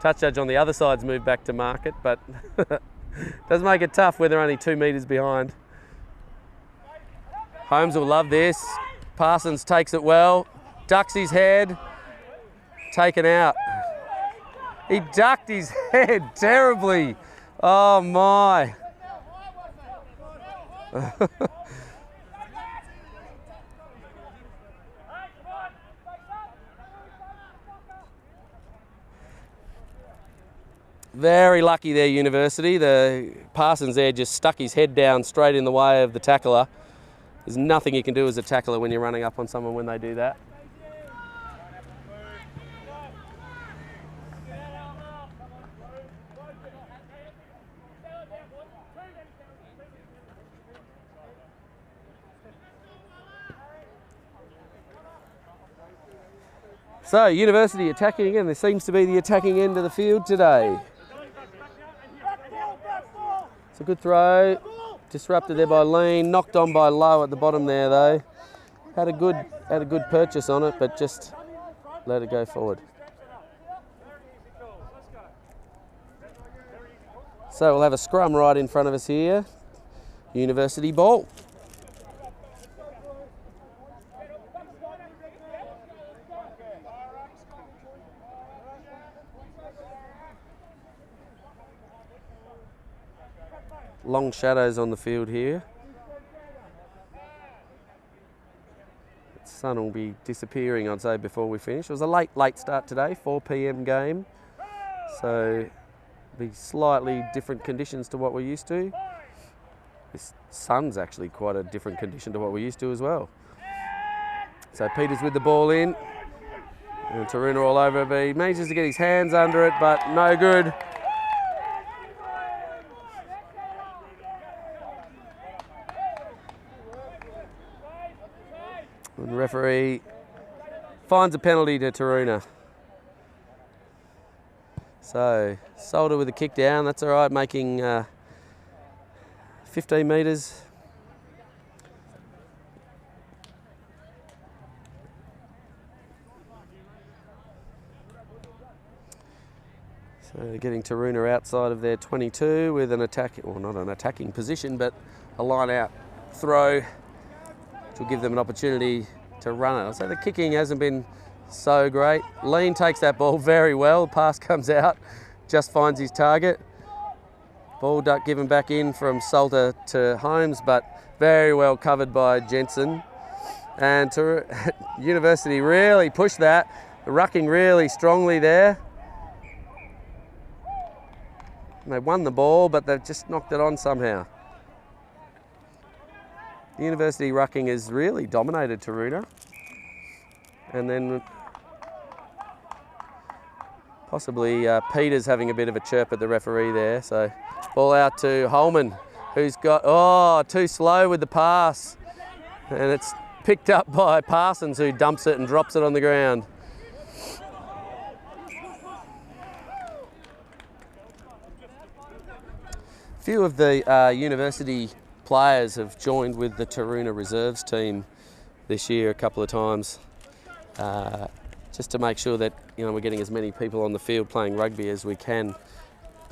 S1: Touch judge on the other side's moved back to mark it, but does make it tough when they're only 2 metres behind. Holmes will love this. Parsons takes it well, ducks his head, taken out. He ducked his head terribly. Oh my. Very lucky there, University. The Parsons there just stuck his head down straight in the way of the tackler. There's nothing you can do as a tackler when you're running up on someone when they do that. So, University attacking again. There seems to be the attacking end of the field today. It's a good throw. Disrupted there by Lean. Knocked on by Lowe at the bottom there though. Had a good purchase on it, but just let it go forward. So we'll have a scrum right in front of us here. University ball. Long shadows on the field here. The sun will be disappearing, I'd say, before we finish. It was a late start today, 4 p.m. game. So be slightly different conditions to what we're used to. This sun's actually quite a different condition to what we're used to as well. So Peters with the ball in. And Taroona all over it, but he manages to get his hands under it, but no good. And the referee finds a penalty to Taroona. So, Solder with a kick down, that's all right, making 15 metres. So getting Taroona outside of their 22 with an attack, well not an attacking position, but a line out throw, which will give them an opportunity to run it. So the kicking hasn't been so great. Lean takes that ball very well. Pass comes out, just finds his target. Ball duck given back in from Salter to Holmes, but very well covered by Jensen. And University really pushed that, rucking really strongly there. And they won the ball, but they've just knocked it on somehow. The University rucking has really dominated Taroona. And then possibly Peters having a bit of a chirp at the referee there. So ball out to Holman, who's got, too slow with the pass. And it's picked up by Parsons, who dumps it and drops it on the ground. A few of the University players have joined with the Taroona reserves team this year a couple of times, just to make sure that we're getting as many people on the field playing rugby as we can.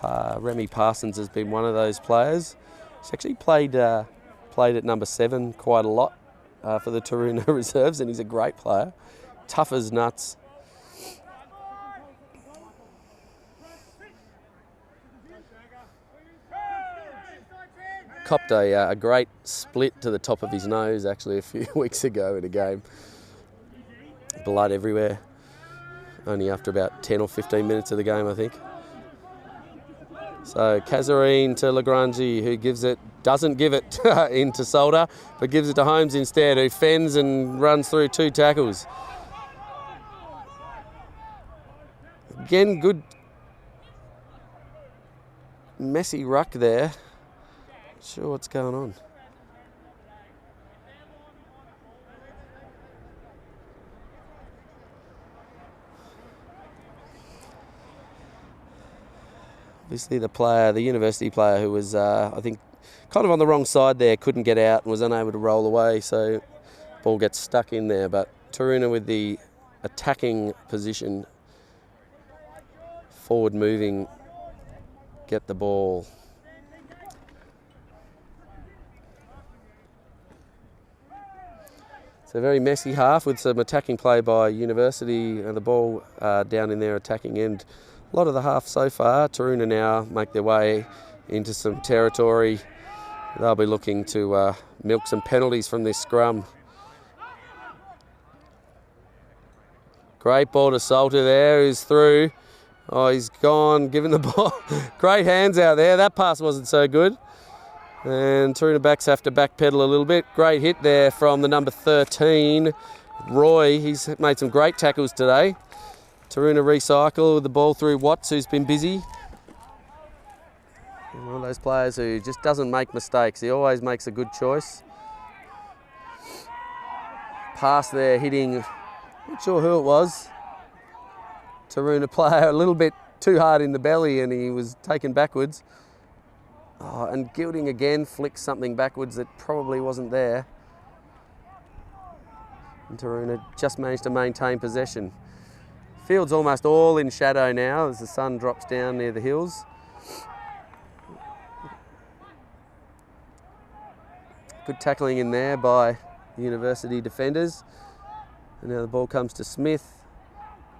S1: Remy Parsons has been one of those players. He's actually played at number 7 quite a lot for the Taroona reserves, and he's a great player. Tough as nuts. Copped a great split to the top of his nose actually a few weeks ago in a game. Blood everywhere. Only after about 10 or 15 minutes of the game, I think. So Kazarine to Lagrange, who doesn't give it into Solder, but gives it to Holmes instead, who fends and runs through 2 tackles. Again, good messy ruck there. Not sure what's going on. Obviously the university player who was, I think, kind of on the wrong side there, couldn't get out and was unable to roll away, so ball gets stuck in there. But Taroona with the attacking position, forward moving, get the ball. It's a very messy half with some attacking play by University and the ball down in their attacking end. A lot of the half so far. Taroona now make their way into some territory. They'll be looking to milk some penalties from this scrum. Great ball to Salter there, who's through. Oh, he's gone, given the ball. Great hands out there. That pass wasn't so good. And Taroona backs have to backpedal a little bit. Great hit there from the number 13, Roy. He's made some great tackles today. Taroona recycle with the ball through Watts, who's been busy. And one of those players who just doesn't make mistakes. He always makes a good choice. Pass there hitting, not sure who it was. Taroona player a little bit too hard in the belly and he was taken backwards. Oh, and Gilding again flicks something backwards that probably wasn't there. And Taroona just managed to maintain possession. Field's almost all in shadow now as the sun drops down near the hills. Good tackling in there by the University defenders. And now the ball comes to Smith,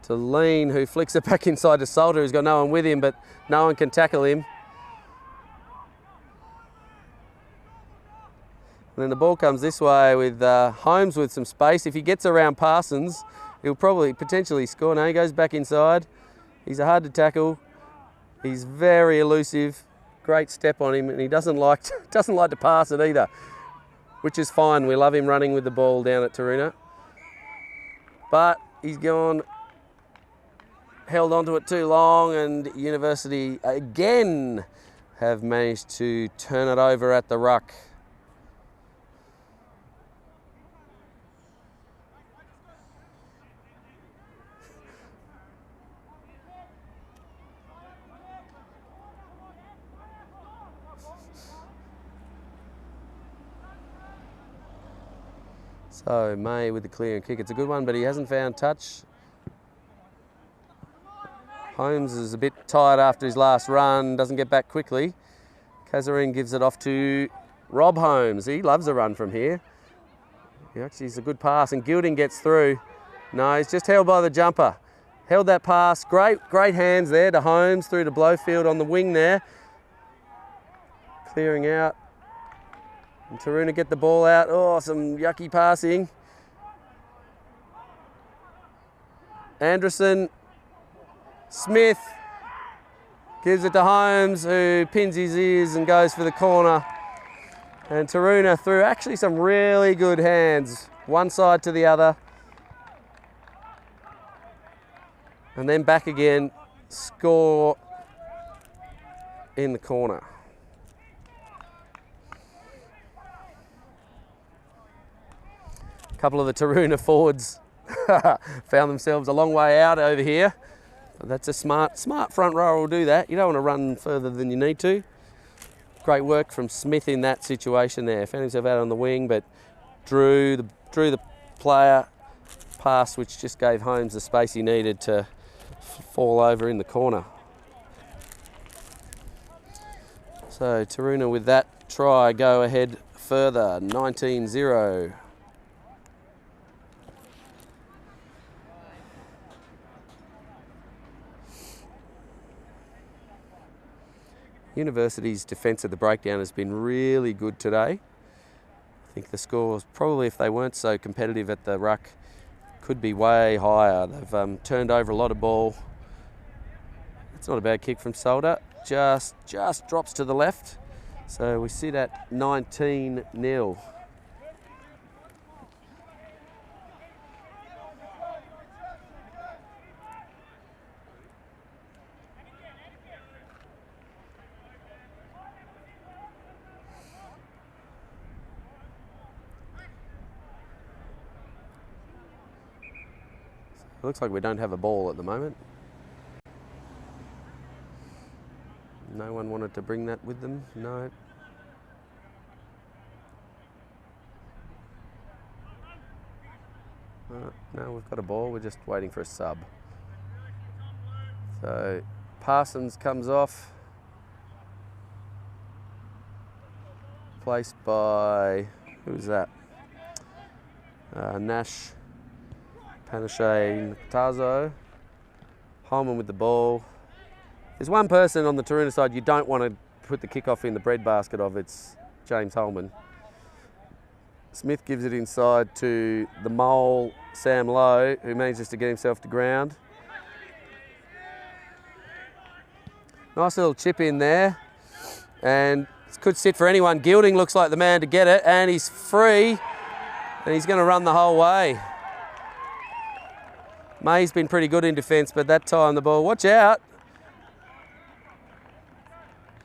S1: to Lean, who flicks it back inside to Salter, who's got no one with him, but no one can tackle him. And then the ball comes this way with Holmes with some space. If he gets around Parsons, he'll probably potentially score. No, he goes back inside. He's hard to tackle. He's very elusive. Great step on him, and he doesn't like to pass it either, which is fine. We love him running with the ball down at Taroona. But he's gone, held onto it too long, and University again have managed to turn it over at the ruck. So May with the clear and kick. It's a good one, but he hasn't found touch. Holmes is a bit tired after his last run, doesn't get back quickly. Kazarine gives it off to Rob Holmes. He loves a run from here. He actually is a good pass, and Gilding gets through. No, he's just held by the jumper. Held that pass. Great hands there to Holmes through to Blowfield on the wing there. Clearing out. And Taroona get the ball out. Oh, some yucky passing. Anderson. Smith gives it to Holmes, who pins his ears and goes for the corner. And Taroona through actually some really good hands, one side to the other. And then back again, score in the corner. A couple of the Taroona forwards found themselves a long way out over here. But that's a smart front rower will do that. You don't want to run further than you need to. Great work from Smith in that situation there. Found himself out on the wing, but drew the player pass, which just gave Holmes the space he needed to fall over in the corner. So Taroona with that try go ahead further, 19-0. University's defence of the breakdown has been really good today. I think the scores, probably if they weren't so competitive at the ruck, could be way higher. They've turned over a lot of ball. It's not a bad kick from Solder. Just drops to the left. So we sit at 19-0. It looks like we don't have a ball at the moment. No one wanted to bring that with them, no. No, we've got a ball, we're just waiting for a sub. So Parsons comes off. Placed by, who's that? Nash, Panache, Tazo. Holman with the ball. There's one person on the Taroona side you don't want to put the kickoff in the breadbasket of, it's James Holman. Smith gives it inside to the mole, Sam Lowe, who manages to get himself to ground. Nice little chip in there, and it could sit for anyone. Gilding looks like the man to get it, and he's free, and he's going to run the whole way. May's been pretty good in defence, but that time the ball, watch out.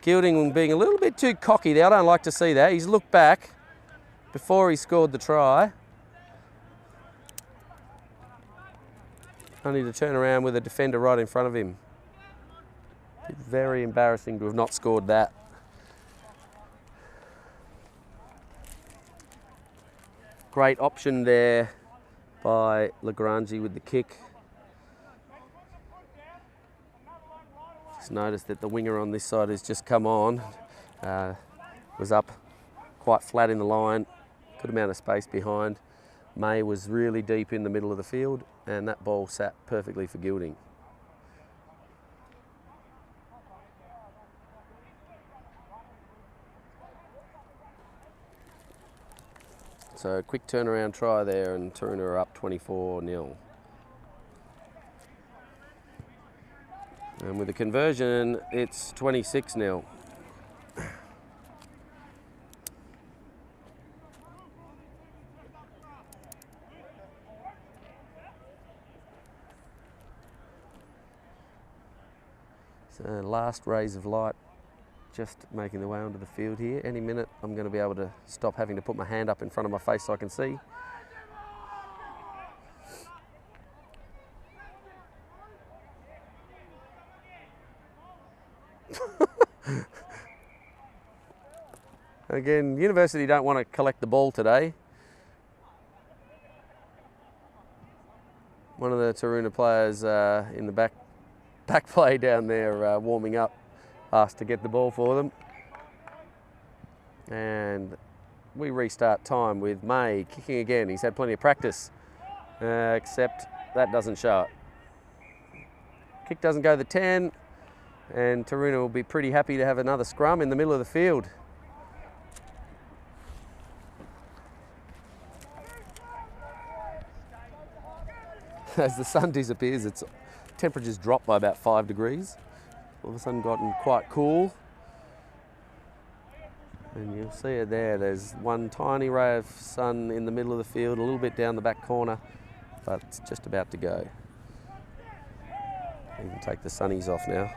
S1: Gilding being a little bit too cocky there. I don't like to see that. He's looked back before he scored the try. Only to turn around with a defender right in front of him. Very embarrassing to have not scored that. Great option there by Lagrange with the kick. Just noticed that the winger on this side has just come on. Was up quite flat in the line, good amount of space behind. May was really deep in the middle of the field, and that ball sat perfectly for Gilding. So a quick turnaround try there, and Taroona are up 24-0. And with the conversion, it's 26-0. So last rays of light just making their way onto the field here. Any minute I'm going to be able to stop having to put my hand up in front of my face so I can see. Again, University don't want to collect the ball today. One of the Taroona players in the back play down there warming up asked to get the ball for them. And we restart time with May kicking again. He's had plenty of practice, except that doesn't show it. Kick doesn't go the 10, and Taroona will be pretty happy to have another scrum in the middle of the field. As the sun disappears, its temperatures drop by about 5 degrees. All of a sudden gotten quite cool. And you'll see it there. There's one tiny ray of sun in the middle of the field, a little bit down the back corner, but it's just about to go. You can take the sunnies off now.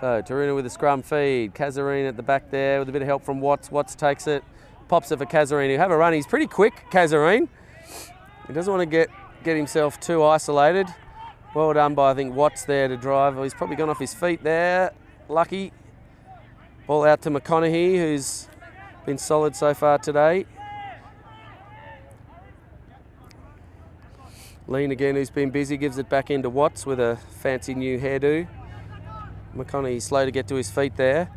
S1: So Taroona with a scrum feed. Kazarine at the back there with a bit of help from Watts. Watts takes it, pops it for Kazarine, who have a run. He's pretty quick, Kazarine. He doesn't want to get himself too isolated. Well done by, I think, Watts there to drive. He's probably gone off his feet there. Lucky. Ball out to McConaughey, who's been solid so far today. Lean again, who's been busy, gives it back into Watts with a fancy new hairdo. McConaughey slow to get to his feet there.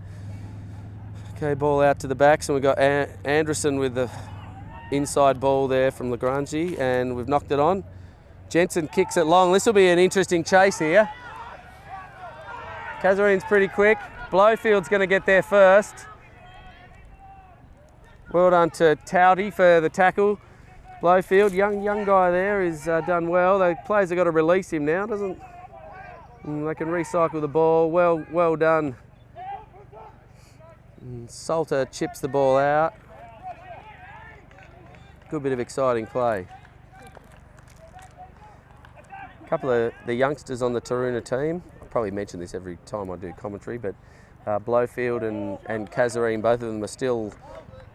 S1: Okay, ball out to the backs, and we've got Anderson with the inside ball there from Lagrange, and we've knocked it on. Jensen kicks it long. This will be an interesting chase here. Kazarine's pretty quick. Blowfield's going to get there first. Well done to Towdy for the tackle. Blowfield, young guy there, is done well. The players have got to release him now, doesn't? They can recycle the ball. Well done. Salter chips the ball out. Good bit of exciting play. A couple of the youngsters on the Taroona team. I'll probably mention this every time I do commentary, but Blowfield and Kazarine, both of them are still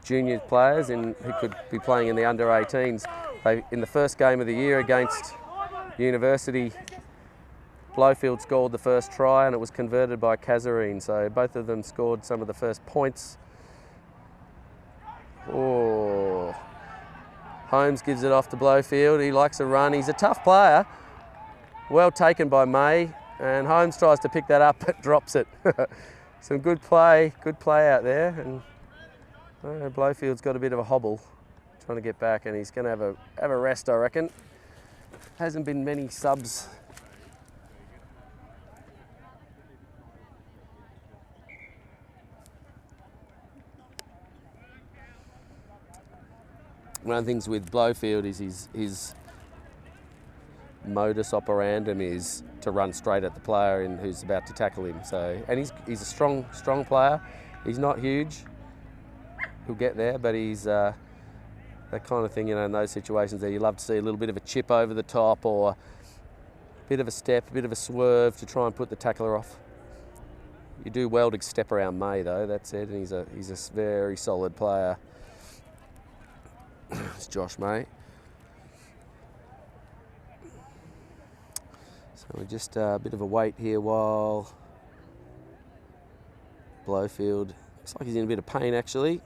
S1: junior players who could be playing in the under-18s. In the first game of the year against University, Blowfield scored the first try and it was converted by Kazarine, so both of them scored some of the first points. Oh, Holmes gives it off to Blowfield. He likes a run. He's a tough player. Well taken by May, and Holmes tries to pick that up but drops it. Some good play out there, and Blowfield's got a bit of a hobble trying to get back, and he's going to have a rest, I reckon. Hasn't been many subs. One of the things with Blowfield is his modus operandum is to run straight at the player who's about to tackle him. So, and he's a strong player. He's not huge. He'll get there, but he's that kind of thing, in those situations there, you love to see a little bit of a chip over the top or a bit of a step, a bit of a swerve to try and put the tackler off. You do well to step around May though, that's it, and he's a very solid player. It's Josh May. So we're just a bit of a wait here while Blowfield, looks like he's in a bit of pain actually.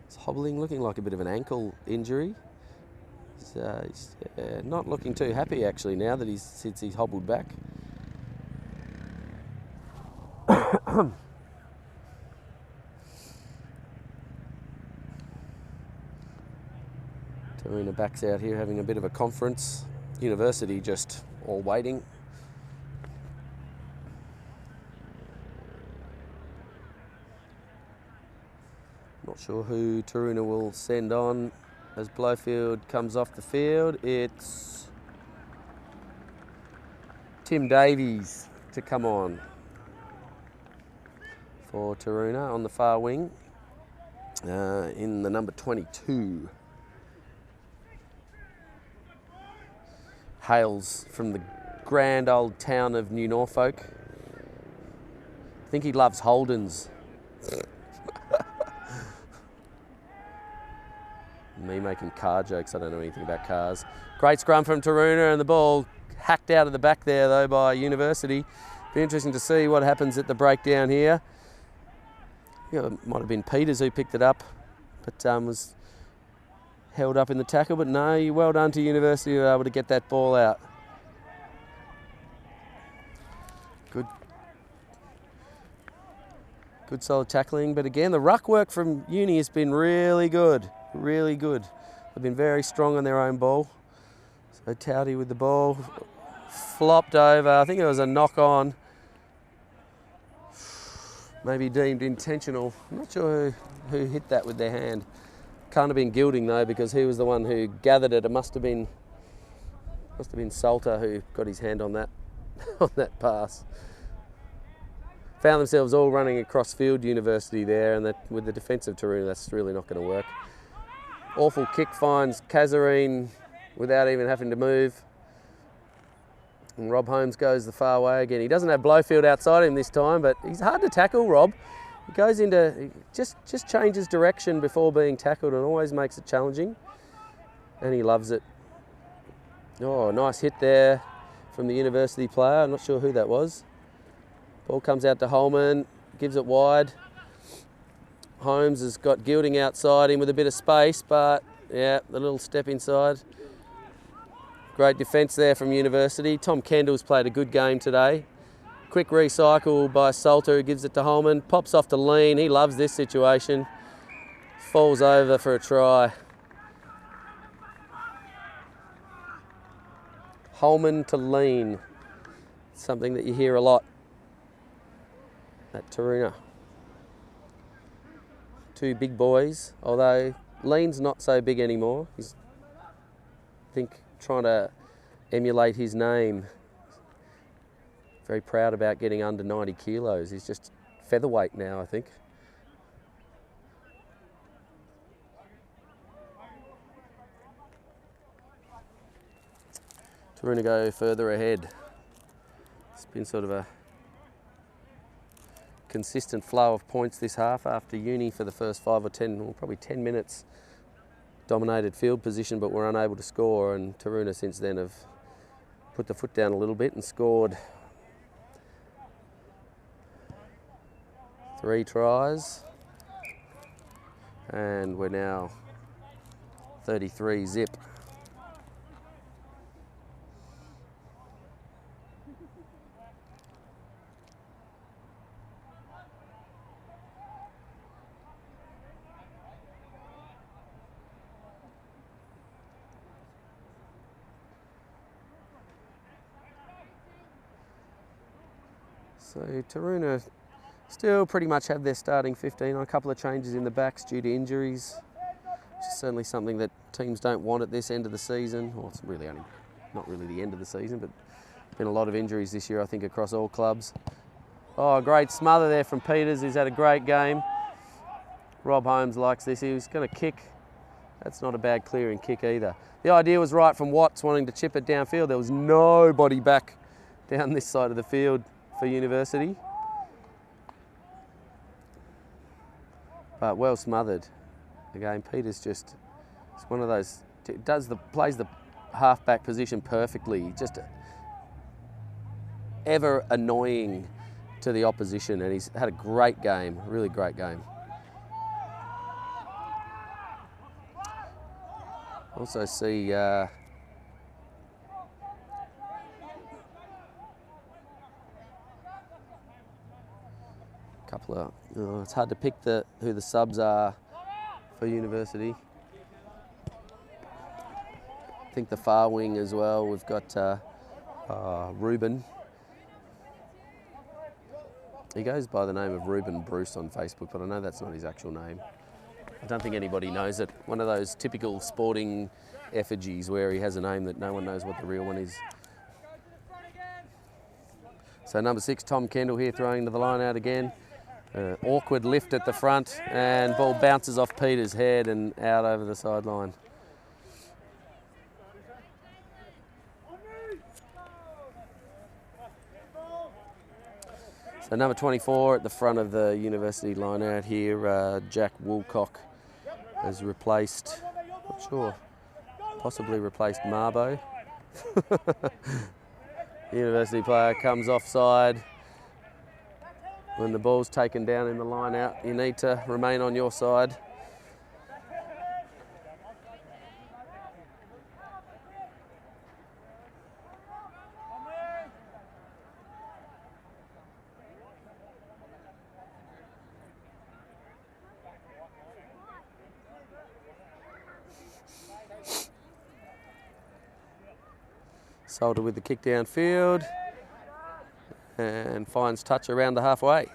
S1: He's hobbling, looking like a bit of an ankle injury. He's not looking too happy actually now that since he's hobbled back. Taroona backs out here having a bit of a conference. University just all waiting. Not sure who Taroona will send on as Blowfield comes off the field. It's Tim Davies to come on for Taroona on the far wing in the number 22. Hails from the grand old town of New Norfolk. I think he loves Holdens. Me making car jokes, I don't know anything about cars. Great scrum from Taroona, and the ball hacked out of the back there though by University. Be interesting to see what happens at the breakdown here. It might have been Peters who picked it up, but was held up in the tackle, but no, well done to University, who were able to get that ball out. Good solid tackling, but again, the ruck work from Uni has been really good, really good. They've been very strong on their own ball. So Towdy with the ball, flopped over, I think it was a knock on. Maybe deemed intentional. I'm not sure who hit that with their hand. Can't have been Gilding though, because he was the one who gathered it. It must have been Salter who got his hand on that on that pass. Found themselves all running across field, University there, and that with the defensive Taroona, that's really not going to work. Awful kick finds Kazarine without even having to move. And Rob Holmes goes the far way again. He doesn't have Blowfield outside him this time, but he's hard to tackle, Rob. He goes into, just changes direction before being tackled and always makes it challenging. And he loves it. Oh, nice hit there from the University player. I'm not sure who that was. Ball comes out to Holman, gives it wide. Holmes has got Gilding outside him with a bit of space, but yeah, the little step inside. Great defence there from University. Tom Kendall's played a good game today. Quick recycle by Salter, who gives it to Holman. Pops off to Lean. He loves this situation. falls over for a try. Holman to lean, something that you hear a lot at Taroona. Two big boys, although Lean's not so big anymore. He's, I think, trying to emulate his name. Very proud about getting under 90 kilos. He's just featherweight now, I think. Taroona go further ahead. It's been sort of a consistent flow of points this half after Uni for the first 5 or 10, or probably 10 minutes. Dominated field position but were unable to score, and Taroona since then have put the foot down a little bit and scored 3 tries. And we're now 33 zip. So Taroona still pretty much have their starting 15 on a couple of changes in the backs due to injuries, which is certainly something that teams don't want at this end of the season. Well, it's really only, not really the end of the season, but been a lot of injuries this year, I think, across all clubs. Oh, great smother there from Peters. He's had a great game. Rob Holmes likes this. He was going to kick. That's not a bad clearing kick either. The idea was right from Watts wanting to chip it downfield. There was nobody back down this side of the field for University. But well smothered. Again, Peters just, it's one of those, plays the half-back position perfectly. Just ever annoying to the opposition, and he's had a great game, really great game. Also see couple of, it's hard to pick who the subs are for University. I think the far wing as well, we've got Ruben. He goes by the name of Ruben Bruce on Facebook, but I know that's not his actual name. I don't think anybody knows it. One of those typical sporting effigies where he has a name that no one knows what the real one is. So number 6, Tom Kendall here, throwing to the line out again. Awkward lift at the front, and ball bounces off Peter's head and out over the sideline. So number 24 at the front of the University line out here, Jack Woolcock has replaced, not sure, possibly replaced Marbo. University player comes offside. When the ball's taken down in the line out, you need to remain on your side. Solder with the kick downfield and finds touch around the halfway. You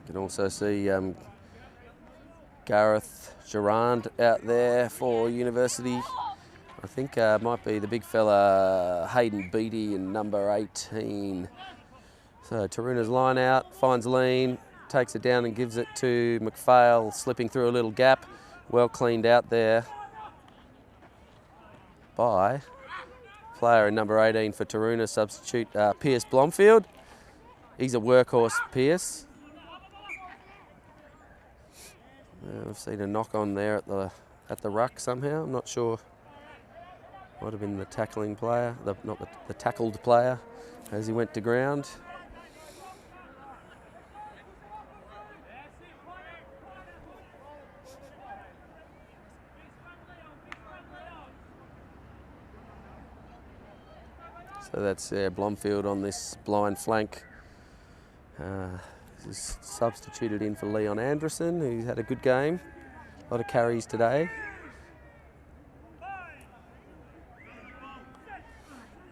S1: can also see Gareth Gerard out there for University. I think might be the big fella Hayden Beattie in number 18. So Taroona's line out, finds Lean, takes it down and gives it to McPhail, slipping through a little gap. Well cleaned out there by player in number 18 for Taroona, substitute Pierce Blomfield. He's a workhorse, Pierce. I've seen a knock on there at the ruck somehow. I'm not sure. Might have been the tackling player, not the tackled player, as he went to ground. So that's Blomfield on this blind flank. Is substituted in for Leon Anderson, who's had a good game. A lot of carries today.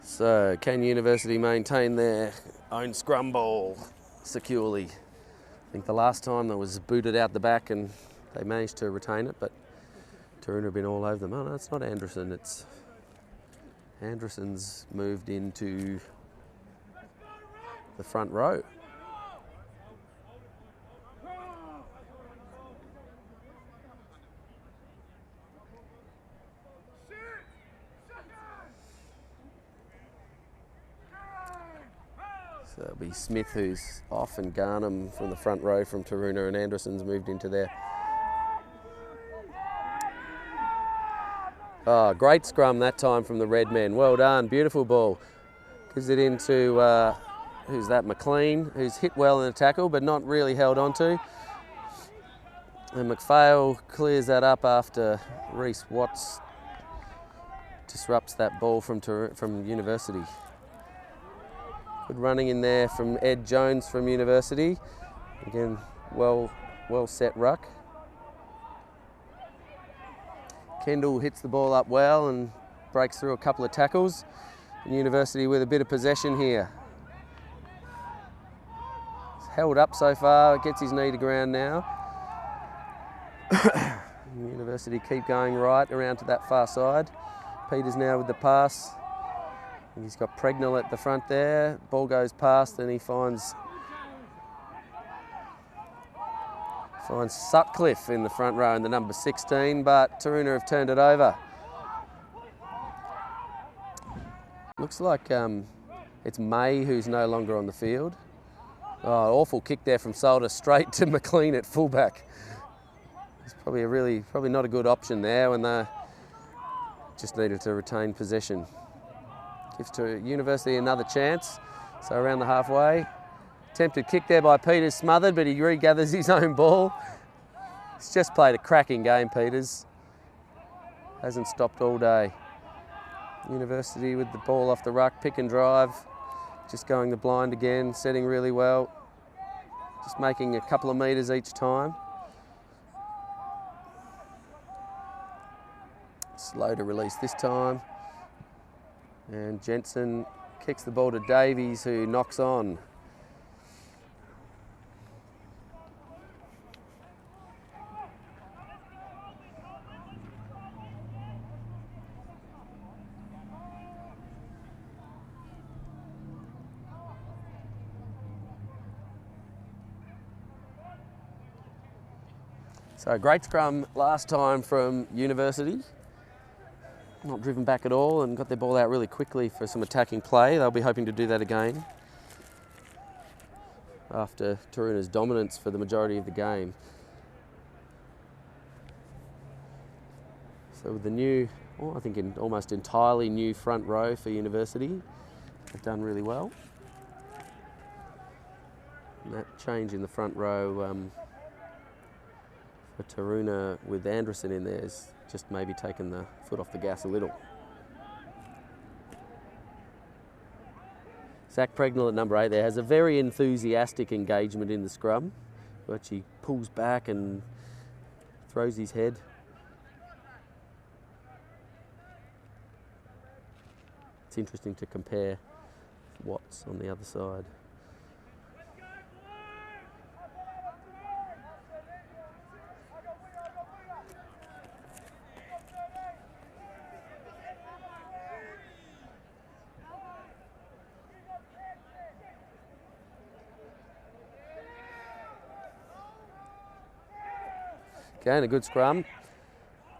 S1: So can University maintain their own scrum ball securely? I think the last time that was booted out the back and they managed to retain it, but Taroona have been all over them. Oh no, it's not Anderson, it's Anderson's moved into the front row. So it'll be Smith who's off and Garnham from the front row from Taroona, and Anderson's moved into there. Oh, great scrum that time from the red men. Well done, beautiful ball. Gives it into, who's that, McLean, who's hit well in the tackle but not really held onto. And McPhail clears that up after Reece Watts disrupts that ball from University. Good running in there from Ed Jones from University. Again, well set ruck. Kendall hits the ball up well and breaks through a couple of tackles. And University with a bit of possession here. It's held up so far, gets his knee to ground now. University keep going right around to that far side. Peters now with the pass. He's got Pregnell at the front there. Ball goes past and he finds Sutcliffe in the front row in the number 16, but Taroona have turned it over. Looks like it's May who's no longer on the field. Oh, awful kick there from Solder straight to McLean at fullback. It's probably not a good option there when they just needed to retain possession. Gives to University another chance. So around the halfway. Attempted kick there by Peters, smothered, but he regathers his own ball. He's just played a cracking game, Peters. Hasn't stopped all day. University with the ball off the ruck, pick and drive. Just going the blind again, setting really well. Just making a couple of metres each time. Slow to release this time. And Jensen kicks the ball to Davies, who knocks on. So great scrum last time from University. Not driven back at all and got their ball out really quickly for some attacking play. They'll be hoping to do that again after Taroona's dominance for the majority of the game. So with the new, I think almost entirely new front row for University, they've done really well. And that change in the front row for Taroona with Anderson in there is just maybe taken the foot off the gas a little. Zach Pregnell at number 8 there has a very enthusiastic engagement in the scrum, which he pulls back and throws his head. It's interesting to compare Watts on the other side. Again, a good scrum.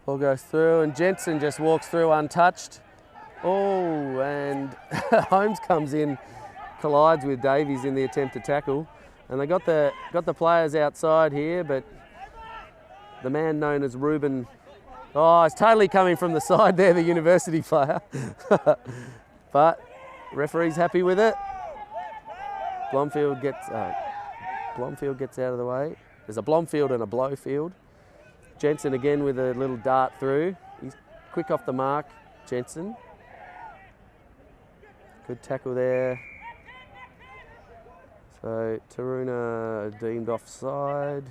S1: Ball goes through and Jensen just walks through untouched. Oh, and Holmes comes in, collides with Davies in the attempt to tackle. And they got the players outside here, but the man known as Ruben, it's totally coming from the side there, the University player. But referee's happy with it. Blomfield gets out of the way. There's a Blomfield and a Blowfield. Jensen again with a little dart through. He's quick off the mark, Jensen. Good tackle there. So Taroona deemed offside.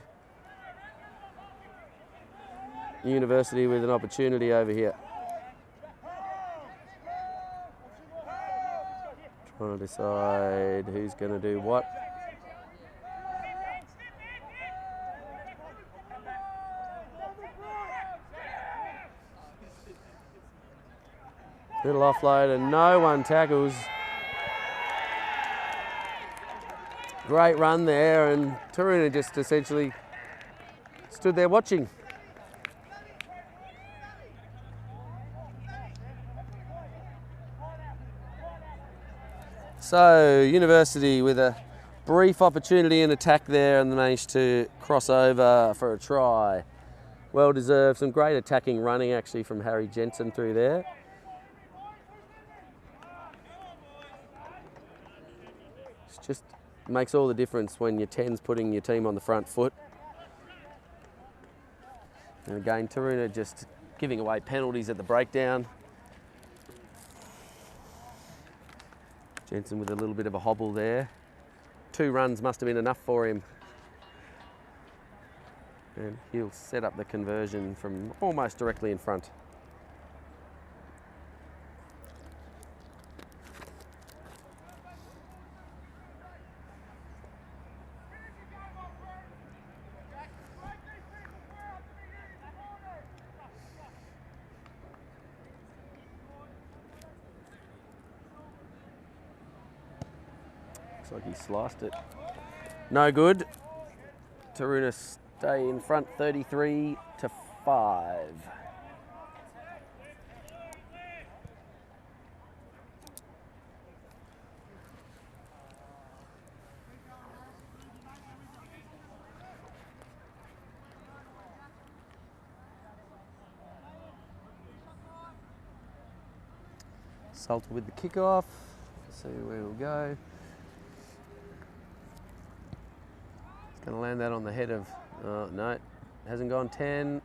S1: University with an opportunity over here. Trying to decide who's going to do what. Little offload and no one tackles. Great run there, and Taroona just essentially stood there watching. So University with a brief opportunity in attack there, and they managed to cross over for a try. Well deserved. Some great attacking running actually from Harry Jensen through there. It just makes all the difference when your 10's putting your team on the front foot. And again, Taroona just giving away penalties at the breakdown. Jensen with a little bit of a hobble there. 2 runs must have been enough for him. And he'll set up the conversion from almost directly in front. Looks like he sliced it. No good. Taroona stay in front 33-5. Salter with the kickoff. See where we'll go. It's going to land that on the head of, no, hasn't gone 10.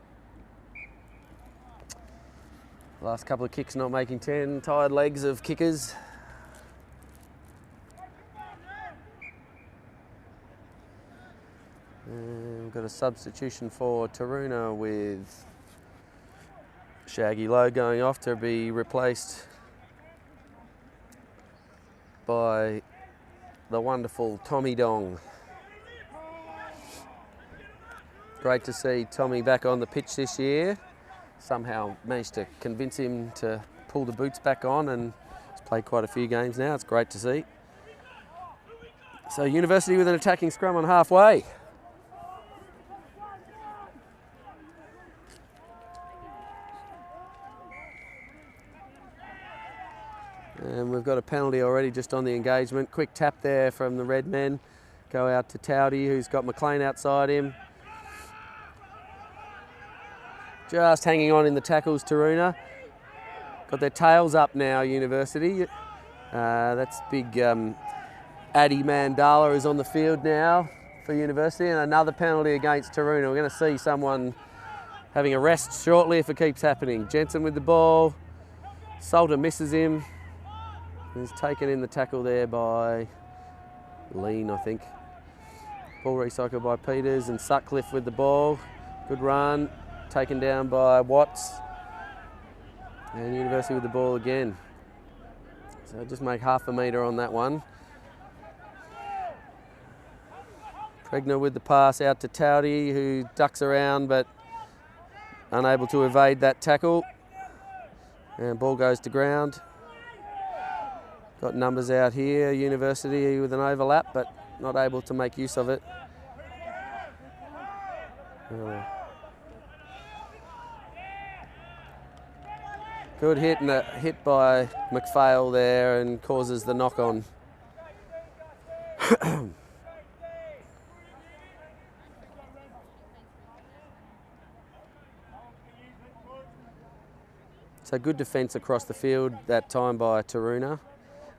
S1: Last couple of kicks not making 10. Tired legs of kickers. And we've got a substitution for Taroona with Shaggy Lowe going off to be replaced by the wonderful Tommy Dong. Great to see Tommy back on the pitch this year. Somehow managed to convince him to pull the boots back on, and he's played quite a few games now. It's great to see. So University with an attacking scrum on halfway. And we've got a penalty already just on the engagement. Quick tap there from the red men. Go out to Towdy, who's got McLean outside him. Just hanging on in the tackles, Taroona. Got their tails up now, University. That's big Addy Mandala is on the field now for University, and another penalty against Taroona. We're going to see someone having a rest shortly if it keeps happening. Jensen with the ball. Salter misses him. He's taken in the tackle there by Lean, I think. Ball recycled by Peters, and Sutcliffe with the ball. Good run. Taken down by Watts. And University with the ball again. So just make half a metre on that one. Pregner with the pass out to Towdy, who ducks around but unable to evade that tackle. And ball goes to ground. Got numbers out here, University with an overlap, but not able to make use of it. Good hit, and a hit by McPhail there, and causes the knock on. So good defence across the field that time by Taroona.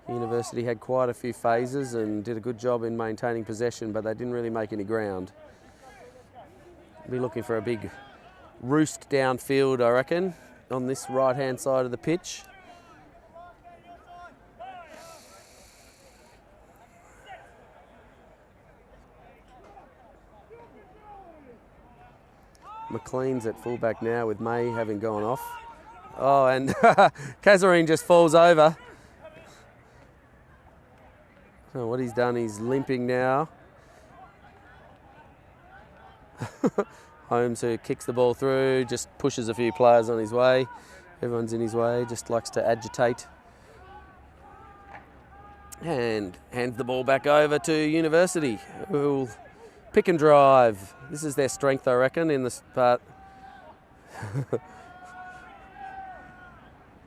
S1: University had quite a few phases and did a good job in maintaining possession, but they didn't really make any ground. Be looking for a big roost downfield, I reckon, on this right-hand side of the pitch. McLean's at fullback now with May having gone off. Oh, and Kazarine just falls over. So what he's done, he's limping now. Holmes, who kicks the ball through, just pushes a few players on his way. Everyone's in his way, just likes to agitate. And hands the ball back over to University, who'll pick and drive. This is their strength, I reckon, in this part.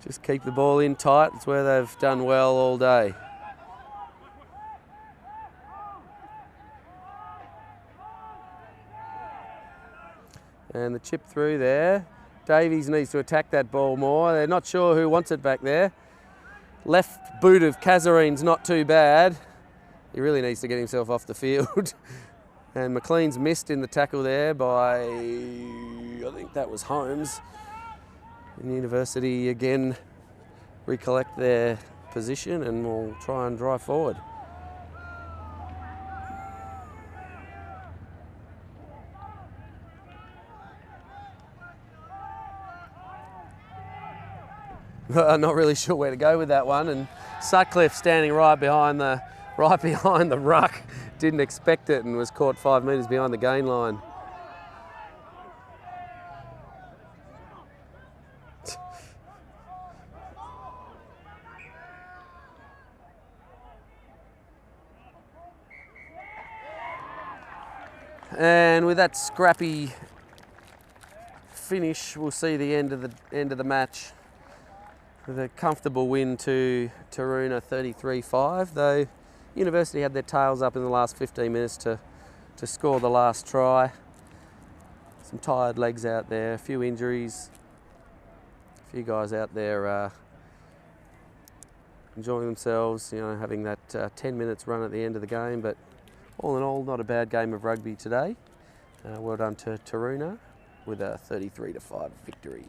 S1: Just keep the ball in tight. It's where they've done well all day. And the chip through there. Davies needs to attack that ball more. They're not sure who wants it back there. Left boot of Kazarine's not too bad. He really needs to get himself off the field. And McLean's missed in the tackle there by, I think that was Holmes. And University again recollect their position and will try and drive forward. I'm not really sure where to go with that one, and Sutcliffe standing right behind the ruck, didn't expect it and was caught 5 metres behind the gain line. And with that scrappy finish, we'll see the end of the match. With a comfortable win to Taroona 33-5, though University had their tails up in the last 15 minutes to score the last try. Some tired legs out there, a few injuries, a few guys out there enjoying themselves, you know, having that 10 minutes run at the end of the game. But all in all, not a bad game of rugby today. Well done to Taroona with a 33-5 victory.